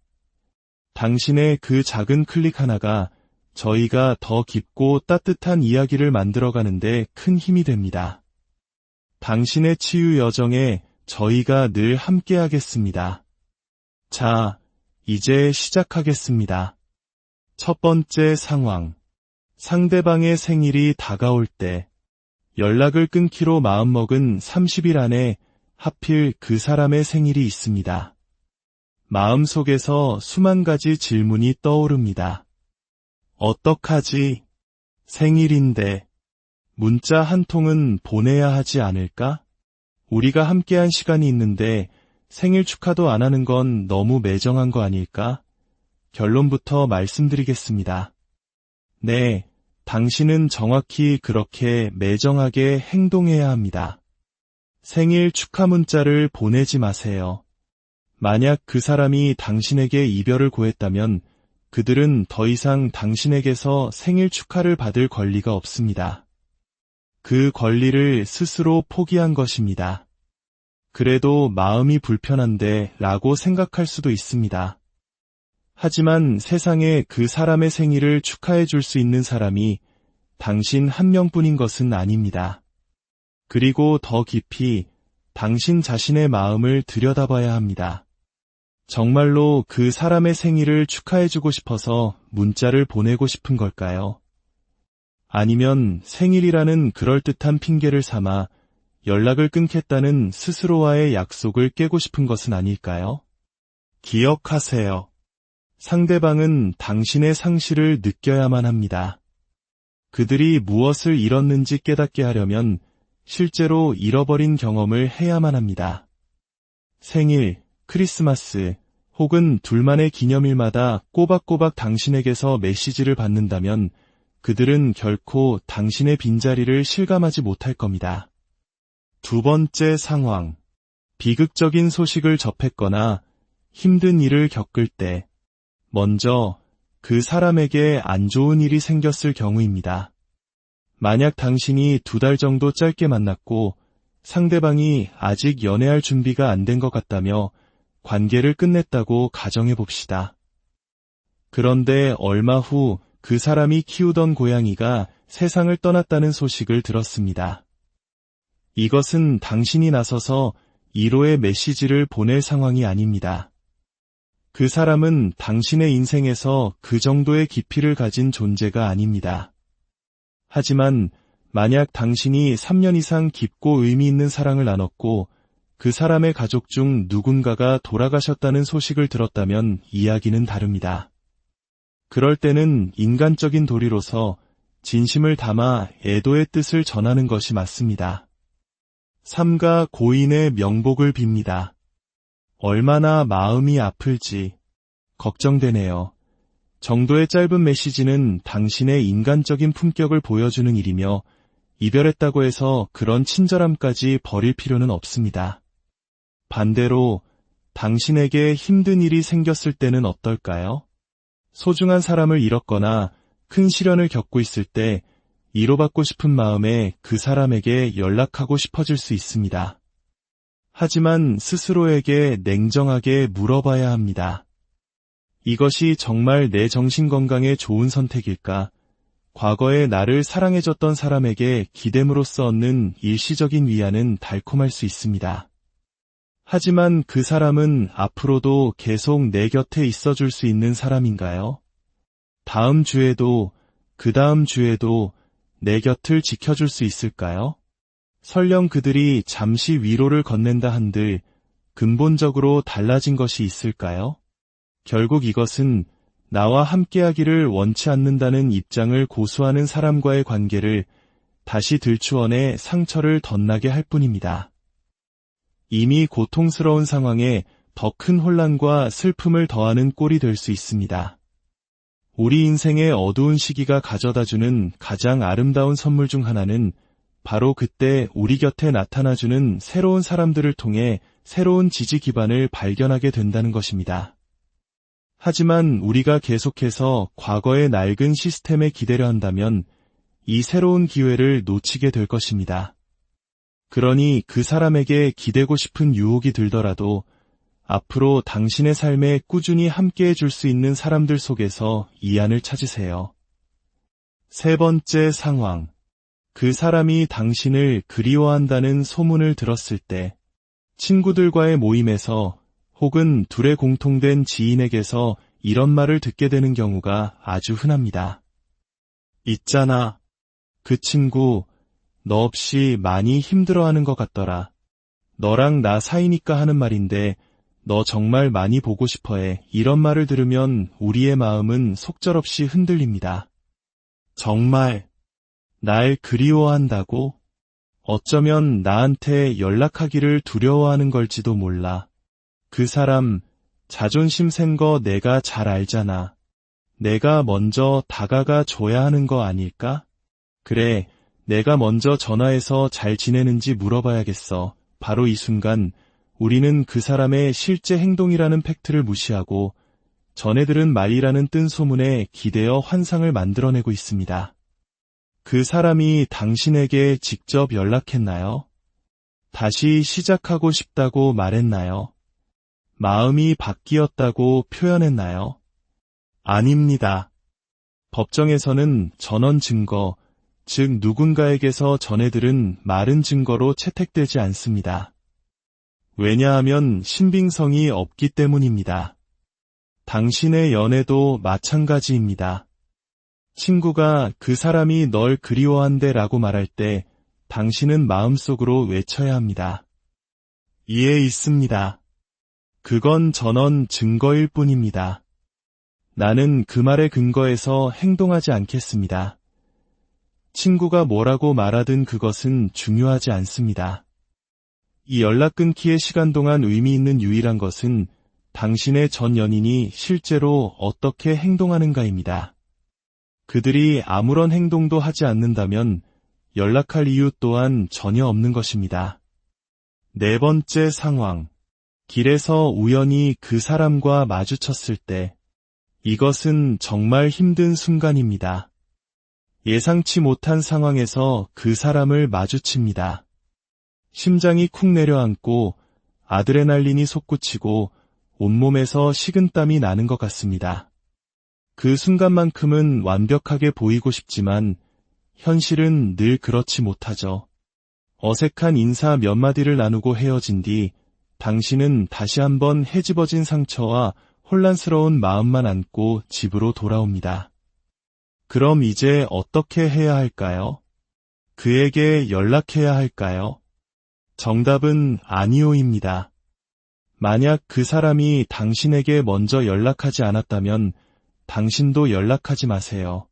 Speaker 1: 당신의 그 작은 클릭 하나가 저희가 더 깊고 따뜻한 이야기를 만들어가는데 큰 힘이 됩니다. 당신의 치유 여정에 저희가 늘 함께하겠습니다. 자, 이제 시작하겠습니다. 첫 번째 상황. 상대방의 생일이 다가올 때 연락을 끊기로 마음먹은 30일 안에 하필 그 사람의 생일이 있습니다. 마음속에서 수만 가지 질문이 떠오릅니다. 어떡하지? 생일인데 문자 한 통은 보내야 하지 않을까? 우리가 함께한 시간이 있는데 생일 축하도 안 하는 건 너무 매정한 거 아닐까? 결론부터 말씀드리겠습니다. 네, 당신은 정확히 그렇게 매정하게 행동해야 합니다. 생일 축하 문자를 보내지 마세요. 만약 그 사람이 당신에게 이별을 고했다면 그들은 더 이상 당신에게서 생일 축하를 받을 권리가 없습니다. 그 권리를 스스로 포기한 것입니다. 그래도 마음이 불편한데 라고 생각할 수도 있습니다. 하지만 세상에 그 사람의 생일을 축하해 줄 수 있는 사람이 당신 한 명뿐인 것은 아닙니다. 그리고 더 깊이 당신 자신의 마음을 들여다봐야 합니다. 정말로 그 사람의 생일을 축하해주고 싶어서 문자를 보내고 싶은 걸까요? 아니면 생일이라는 그럴듯한 핑계를 삼아 연락을 끊겠다는 스스로와의 약속을 깨고 싶은 것은 아닐까요? 기억하세요. 상대방은 당신의 상실을 느껴야만 합니다. 그들이 무엇을 잃었는지 깨닫게 하려면 실제로 잃어버린 경험을 해야만 합니다. 생일, 크리스마스, 혹은 둘만의 기념일마다 꼬박꼬박 당신에게서 메시지를 받는다면 그들은 결코 당신의 빈자리를 실감하지 못할 겁니다. 두 번째 상황. 비극적인 소식을 접했거나 힘든 일을 겪을 때 먼저 그 사람에게 안 좋은 일이 생겼을 경우입니다. 만약 당신이 2달 정도 짧게 만났고 상대방이 아직 연애할 준비가 안 된 것 같다며 관계를 끝냈다고 가정해 봅시다. 그런데 얼마 후 그 사람이 키우던 고양이가 세상을 떠났다는 소식을 들었습니다. 이것은 당신이 나서서 1호의 메시지를 보낼 상황이 아닙니다. 그 사람은 당신의 인생에서 그 정도의 깊이를 가진 존재가 아닙니다. 하지만 만약 당신이 3년 이상 깊고 의미 있는 사랑을 나눴고 그 사람의 가족 중 누군가가 돌아가셨다는 소식을 들었다면 이야기는 다릅니다. 그럴 때는 인간적인 도리로서 진심을 담아 애도의 뜻을 전하는 것이 맞습니다. 삼가 고인의 명복을 빕니다. 얼마나 마음이 아플지 걱정되네요. 정도의 짧은 메시지는 당신의 인간적인 품격을 보여주는 일이며 이별했다고 해서 그런 친절함까지 버릴 필요는 없습니다. 반대로 당신에게 힘든 일이 생겼을 때는 어떨까요? 소중한 사람을 잃었거나 큰 시련을 겪고 있을 때 위로받고 싶은 마음에 그 사람에게 연락하고 싶어질 수 있습니다. 하지만 스스로에게 냉정하게 물어봐야 합니다. 이것이 정말 내 정신 건강에 좋은 선택일까? 과거에 나를 사랑해줬던 사람에게 기댐으로써 얻는 일시적인 위안은 달콤할 수 있습니다. 하지만 그 사람은 앞으로도 계속 내 곁에 있어줄 수 있는 사람인가요? 다음 주에도, 그 다음 주에도 내 곁을 지켜줄 수 있을까요? 설령 그들이 잠시 위로를 건넨다 한들 근본적으로 달라진 것이 있을까요? 결국 이것은 나와 함께하기를 원치 않는다는 입장을 고수하는 사람과의 관계를 다시 들추어내 상처를 덧나게 할 뿐입니다. 이미 고통스러운 상황에 더 큰 혼란과 슬픔을 더하는 꼴이 될 수 있습니다. 우리 인생의 어두운 시기가 가져다주는 가장 아름다운 선물 중 하나는 바로 그때 우리 곁에 나타나주는 새로운 사람들을 통해 새로운 지지 기반을 발견하게 된다는 것입니다. 하지만 우리가 계속해서 과거의 낡은 시스템에 기대려 한다면 이 새로운 기회를 놓치게 될 것입니다. 그러니 그 사람에게 기대고 싶은 유혹이 들더라도 앞으로 당신의 삶에 꾸준히 함께해 줄 수 있는 사람들 속에서 이안을 찾으세요. 세 번째 상황. 그 사람이 당신을 그리워한다는 소문을 들었을 때, 친구들과의 모임에서 혹은 둘의 공통된 지인에게서 이런 말을 듣게 되는 경우가 아주 흔합니다. 있잖아. 그 친구, 너 없이 많이 힘들어하는 것 같더라. 너랑 나 사이니까 하는 말인데 너 정말 많이 보고 싶어해. 이런 말을 들으면 우리의 마음은 속절없이 흔들립니다. 정말 날 그리워한다고? 어쩌면 나한테 연락하기를 두려워하는 걸지도 몰라. 그 사람 자존심 센 거 내가 잘 알잖아. 내가 먼저 다가가 줘야 하는 거 아닐까? 그래, 내가 먼저 전화해서 잘 지내는지 물어봐야겠어. 바로 이 순간 우리는 그 사람의 실제 행동이라는 팩트를 무시하고 전해 들은 말이라는 뜬 소문에 기대어 환상을 만들어내고 있습니다. 그 사람이 당신에게 직접 연락했나요? 다시 시작하고 싶다고 말했나요? 마음이 바뀌었다고 표현했나요? 아닙니다. 법정에서는 전원 증거, 즉 누군가에게서 전해 들은 말은 증거로 채택되지 않습니다. 왜냐하면 신빙성이 없기 때문입니다. 당신의 연애도 마찬가지입니다. 친구가 그 사람이 널 그리워한대 라고 말할 때 당신은 마음속으로 외쳐야 합니다. 이해 있습니다. 그건 전원 증거일 뿐입니다. 나는 그 말에 근거해서 행동하지 않겠습니다. 친구가 뭐라고 말하든 그것은 중요하지 않습니다. 이 연락 끊기의 시간 동안 의미 있는 유일한 것은 당신의 전 연인이 실제로 어떻게 행동하는가입니다. 그들이 아무런 행동도 하지 않는다면 연락할 이유 또한 전혀 없는 것입니다. 네 번째 상황. 길에서 우연히 그 사람과 마주쳤을 때, 이것은 정말 힘든 순간입니다. 예상치 못한 상황에서 그 사람을 마주칩니다. 심장이 쿵 내려앉고 아드레날린이 솟구치고 온몸에서 식은땀이 나는 것 같습니다. 그 순간만큼은 완벽하게 보이고 싶지만 현실은 늘 그렇지 못하죠. 어색한 인사 몇 마디를 나누고 헤어진 뒤 당신은 다시 한번 헤집어진 상처와 혼란스러운 마음만 안고 집으로 돌아옵니다. 그럼 이제 어떻게 해야 할까요? 그에게 연락해야 할까요? 정답은 아니오입니다. 만약 그 사람이 당신에게 먼저 연락하지 않았다면 당신도 연락하지 마세요.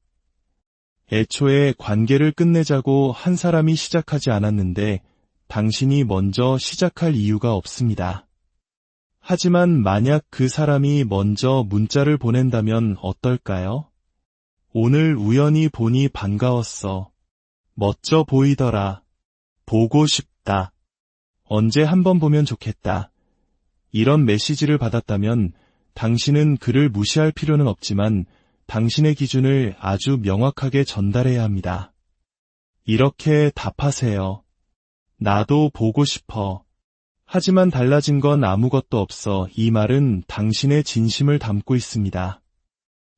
Speaker 1: 애초에 관계를 끝내자고 한 사람이 시작하지 않았는데 당신이 먼저 시작할 이유가 없습니다. 하지만 만약 그 사람이 먼저 문자를 보낸다면 어떨까요? 오늘 우연히 보니 반가웠어. 멋져 보이더라. 보고 싶다. 언제 한번 보면 좋겠다. 이런 메시지를 받았다면 당신은 그를 무시할 필요는 없지만 당신의 기준을 아주 명확하게 전달해야 합니다. 이렇게 답하세요. 나도 보고 싶어. 하지만 달라진 건 아무것도 없어. 이 말은 당신의 진심을 담고 있습니다.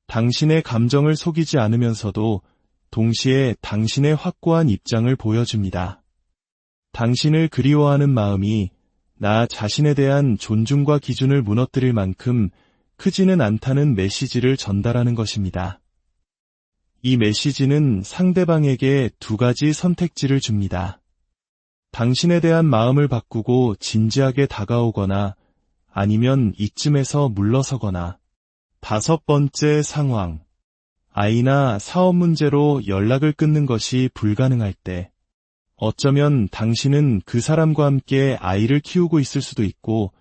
Speaker 1: 당신의 감정을 속이지 않으면서도 동시에 당신의 확고한 입장을 보여줍니다. 당신을 그리워하는 마음이 나 자신에 대한 존중과 기준을 무너뜨릴 만큼 크지는 않다는 메시지를 전달하는 것입니다. 이 메시지는 상대방에게 두 가지 선택지를 줍니다. 당신에 대한 마음을 바꾸고 진지하게 다가오거나 아니면 이쯤에서 물러서거나. 5번째 상황. 아이나 사업 문제로 연락을 끊는 것이 불가능할 때. 어쩌면 당신은 그 사람과 함께 아이를 키우고 있을 수도 있고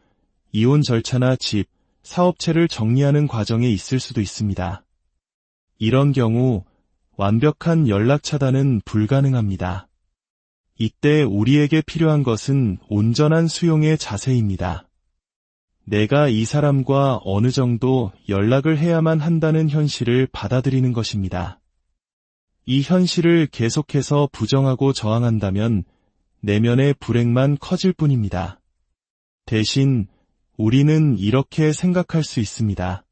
Speaker 1: 이혼 절차나 집, 사업체를 정리하는 과정에 있을 수도 있습니다. 이런 경우 완벽한 연락 차단은 불가능합니다. 이때 우리에게 필요한 것은 온전한 수용의 자세입니다. 내가 이 사람과 어느 정도 연락을 해야만 한다는 현실을 받아들이는 것입니다. 이 현실을 계속해서 부정하고 저항한다면 내면의 불행만 커질 뿐입니다. 대신 우리는 이렇게 생각할 수 있습니다.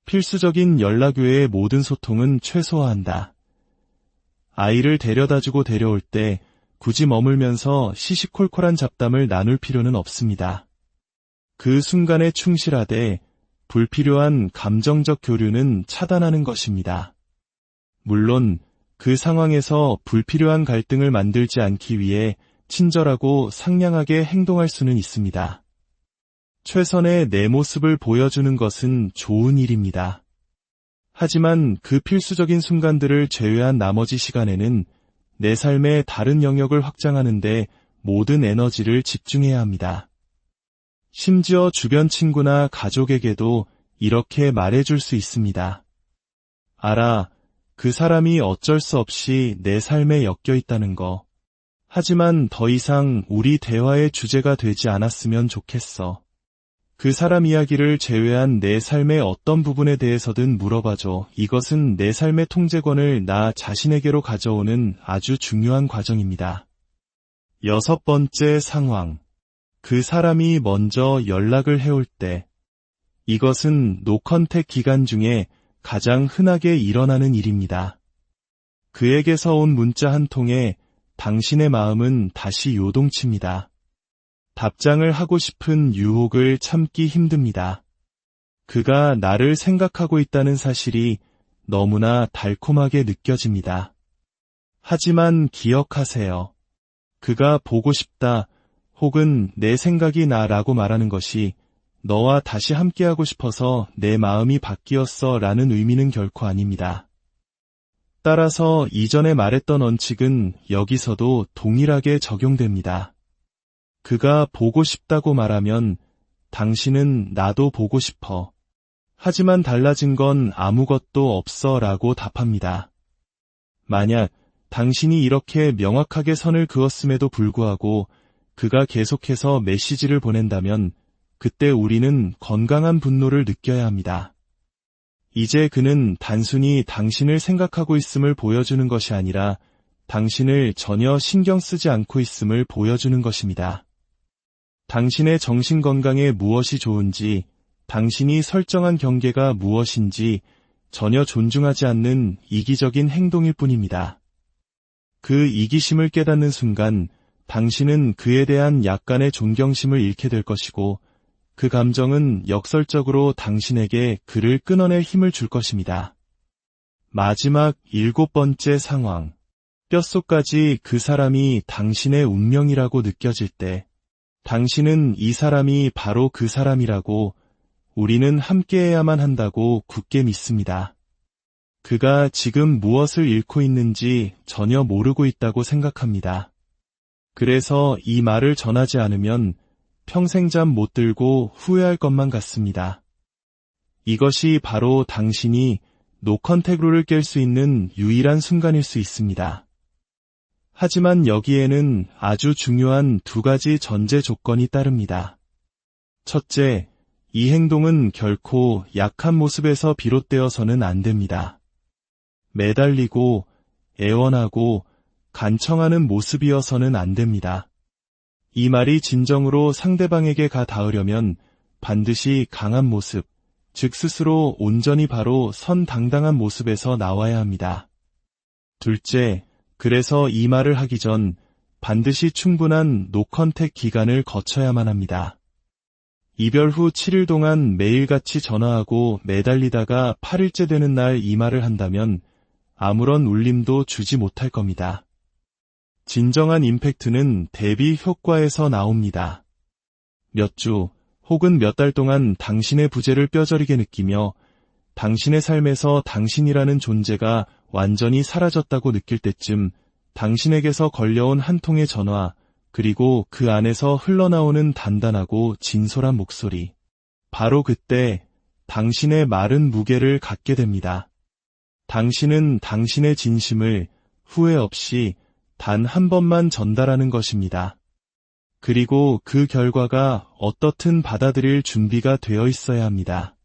Speaker 1: 필수적인 연락 외의 모든 소통은 최소화한다. 아이를 데려다주고 데려올 때 굳이 머물면서 시시콜콜한 잡담을 나눌 필요는 없습니다. 그 순간에 충실하되 불필요한 감정적 교류는 차단하는 것입니다. 물론 그 상황에서 불필요한 갈등을 만들지 않기 위해 친절하고 상냥하게 행동할 수는 있습니다. 최선의 내 모습을 보여주는 것은 좋은 일입니다. 하지만 그 필수적인 순간들을 제외한 나머지 시간에는 내 삶의 다른 영역을 확장하는 데 모든 에너지를 집중해야 합니다. 심지어 주변 친구나 가족에게도 이렇게 말해줄 수 있습니다. 알아, 그 사람이 어쩔 수 없이 내 삶에 엮여 있다는 거. 하지만 더 이상 우리 대화의 주제가 되지 않았으면 좋겠어. 그 사람 이야기를 제외한 내 삶의 어떤 부분에 대해서든 물어봐줘. 이것은 내 삶의 통제권을 나 자신에게로 가져오는 아주 중요한 과정입니다. 6번째 상황. 그 사람이 먼저 연락을 해올 때. 이것은 노컨택 기간 중에 가장 흔하게 일어나는 일입니다. 그에게서 온 문자 한 통에 당신의 마음은 다시 요동칩니다. 답장을 하고 싶은 유혹을 참기 힘듭니다. 그가 나를 생각하고 있다는 사실이 너무나 달콤하게 느껴집니다. 하지만 기억하세요. 그가 보고 싶다 혹은 내 생각이 나라고 말하는 것이 너와 다시 함께하고 싶어서 내 마음이 바뀌었어 라는 의미는 결코 아닙니다. 따라서 이전에 말했던 원칙은 여기서도 동일하게 적용됩니다. 그가 보고 싶다고 말하면 당신은 나도 보고 싶어. 하지만 달라진 건 아무것도 없어 라고 답합니다. 만약 당신이 이렇게 명확하게 선을 그었음에도 불구하고 그가 계속해서 메시지를 보낸다면 그때 우리는 건강한 분노를 느껴야 합니다. 이제 그는 단순히 당신을 생각하고 있음을 보여주는 것이 아니라 당신을 전혀 신경 쓰지 않고 있음을 보여주는 것입니다. 당신의 정신건강에 무엇이 좋은지, 당신이 설정한 경계가 무엇인지 전혀 존중하지 않는 이기적인 행동일 뿐입니다. 그 이기심을 깨닫는 순간 당신은 그에 대한 약간의 존경심을 잃게 될 것이고 그 감정은 역설적으로 당신에게 그를 끊어낼 힘을 줄 것입니다. 마지막 7번째 상황. 뼛속까지 그 사람이 당신의 운명이라고 느껴질 때 당신은 이 사람이 바로 그 사람이라고 우리는 함께해야만 한다고 굳게 믿습니다. 그가 지금 무엇을 잃고 있는지 전혀 모르고 있다고 생각합니다. 그래서 이 말을 전하지 않으면 평생 잠 못 들고 후회할 것만 같습니다. 이것이 바로 당신이 노컨택 룰을 깰 수 있는 유일한 순간일 수 있습니다. 하지만 여기에는 아주 중요한 두 가지 전제 조건이 따릅니다. 첫째, 이 행동은 결코 약한 모습에서 비롯되어서는 안 됩니다. 매달리고 애원하고 간청하는 모습이어서는 안 됩니다. 이 말이 진정으로 상대방에게 가 닿으려면 반드시 강한 모습, 즉 스스로 온전히 바로 선당당한 모습에서 나와야 합니다. 둘째, 그래서 이 말을 하기 전 반드시 충분한 노컨택 기간을 거쳐야만 합니다. 이별 후 7일 동안 매일같이 전화하고 매달리다가 8일째 되는 날 이 말을 한다면 아무런 울림도 주지 못할 겁니다. 진정한 임팩트는 대비 효과에서 나옵니다. 몇 주 혹은 몇 달 동안 당신의 부재를 뼈저리게 느끼며 당신의 삶에서 당신이라는 존재가 완전히 사라졌다고 느낄 때쯤 당신에게서 걸려온 한 통의 전화, 그리고 그 안에서 흘러나오는 단단하고 진솔한 목소리. 바로 그때 당신의 마른 무게를 갖게 됩니다. 당신은 당신의 진심을 후회 없이 단 한 번만 전달하는 것입니다. 그리고 그 결과가 어떻든 받아들일 준비가 되어 있어야 합니다.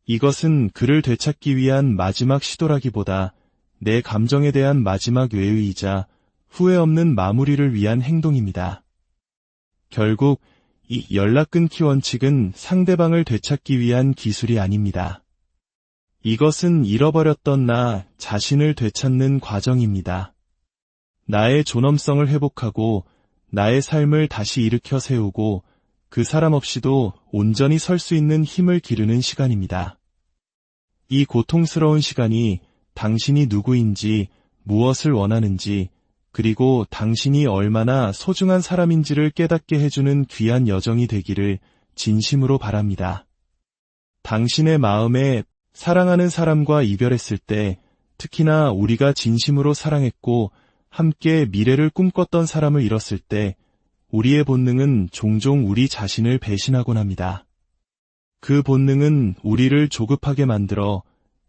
Speaker 1: 이것은 그를 되찾기 위한 마지막 시도라기보다 내 감정에 대한 마지막 외의이자 후회 없는 마무리를 위한 행동입니다. 결국 이 연락 끊기 원칙은 상대방을 되찾기 위한 기술이 아닙니다. 이것은 잃어버렸던 나 자신을 되찾는 과정입니다. 나의 존엄성을 회복하고 나의 삶을 다시 일으켜 세우고 그 사람 없이도 온전히 설 수 있는 힘을 기르는 시간입니다. 이 고통스러운 시간이 당신이 누구인지, 무엇을 원하는지, 그리고 당신이 얼마나 소중한 사람인지를 깨닫게 해주는 귀한 여정이 되기를 진심으로 바랍니다. 당신의 마음에 사랑하는 사람과 이별했을 때, 특히나 우리가 진심으로 사랑했고 함께 미래를 꿈꿨던 사람을 잃었을 때 우리의 본능은 종종 우리 자신을 배신하곤 합니다. 그 본능은 우리를 조급하게 만들어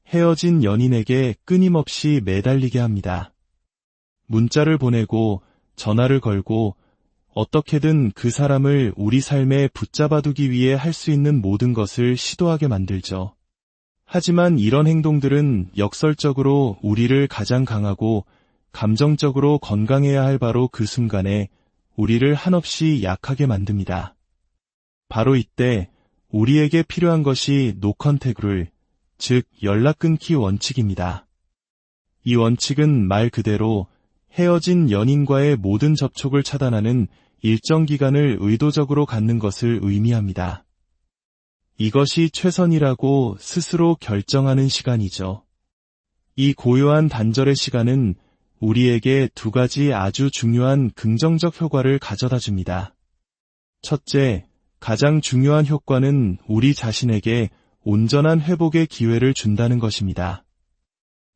Speaker 1: 헤어진 연인에게 끊임없이 매달리게 합니다. 문자를 보내고 전화를 걸고 어떻게든 그 사람을 우리 삶에 붙잡아두기 위해 할 수 있는 모든 것을 시도하게 만들죠. 하지만 이런 행동들은 역설적으로 우리를 가장 강하고 감정적으로 건강해야 할 바로 그 순간에 우리를 한없이 약하게 만듭니다. 바로 이때 우리에게 필요한 것이 노컨택 룰, 즉 연락 끊기 원칙입니다. 이 원칙은 말 그대로 헤어진 연인과의 모든 접촉을 차단하는 일정 기간을 의도적으로 갖는 것을 의미합니다. 이것이 최선이라고 스스로 결정하는 시간이죠. 이 고요한 단절의 시간은 우리에게 두 가지 아주 중요한 긍정적 효과를 가져다 줍니다. 첫째, 가장 중요한 효과는 우리 자신에게 온전한 회복의 기회를 준다는 것입니다.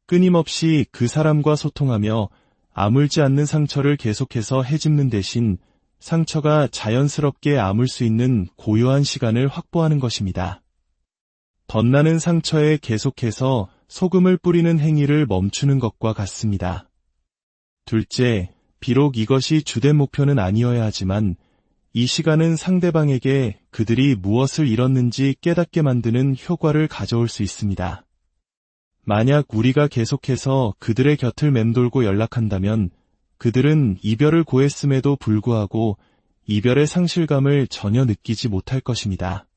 Speaker 1: 끊임없이 그 사람과 소통하며 아물지 않는 상처를 계속해서 헤집는 대신 상처가 자연스럽게 아물 수 있는 고요한 시간을 확보하는 것입니다. 덧나는 상처에 계속해서 소금을 뿌리는 행위를 멈추는 것과 같습니다. 둘째, 비록 이것이 주된 목표는 아니어야 하지만 이 시간은 상대방에게 그들이 무엇을 잃었는지 깨닫게 만드는 효과를 가져올 수 있습니다. 만약 우리가 계속해서 그들의 곁을 맴돌고 연락한다면 그들은 이별을 고했음에도 불구하고 이별의 상실감을 전혀 느끼지 못할 것입니다.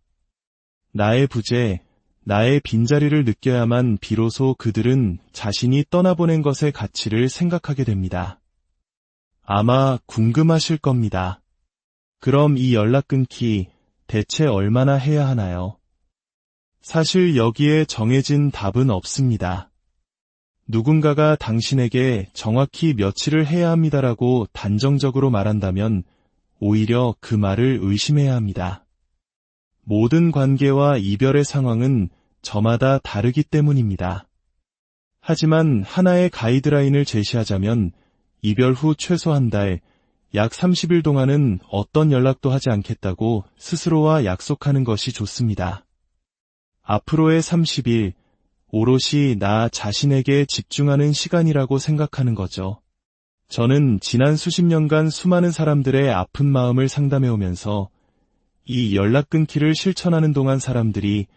Speaker 1: 나의 부재, 나의 빈자리를 느껴야만 비로소 그들은 자신이 떠나보낸 것의 가치를 생각하게 됩니다. 아마 궁금하실 겁니다. 그럼 이 연락 끊기 대체 얼마나 해야 하나요? 사실 여기에 정해진 답은 없습니다. 누군가가 당신에게 정확히 며칠을 해야 합니다라고 단정적으로 말한다면 오히려 그 말을 의심해야 합니다. 모든 관계와 이별의 상황은 저마다 다르기 때문입니다. 하지만 하나의 가이드라인을 제시하자면 이별 후 최소 한 달, 약 30일 동안은 어떤 연락도 하지 않겠다고 스스로와 약속하는 것이 좋습니다. 앞으로의 30일, 오롯이 나 자신에게 집중하는 시간이라고 생각하는 거죠. 저는 지난 수십 년간 수많은 사람들의 아픈 마음을 상담해오면서 이 연락 끊기를 실천하는 동안 사람들이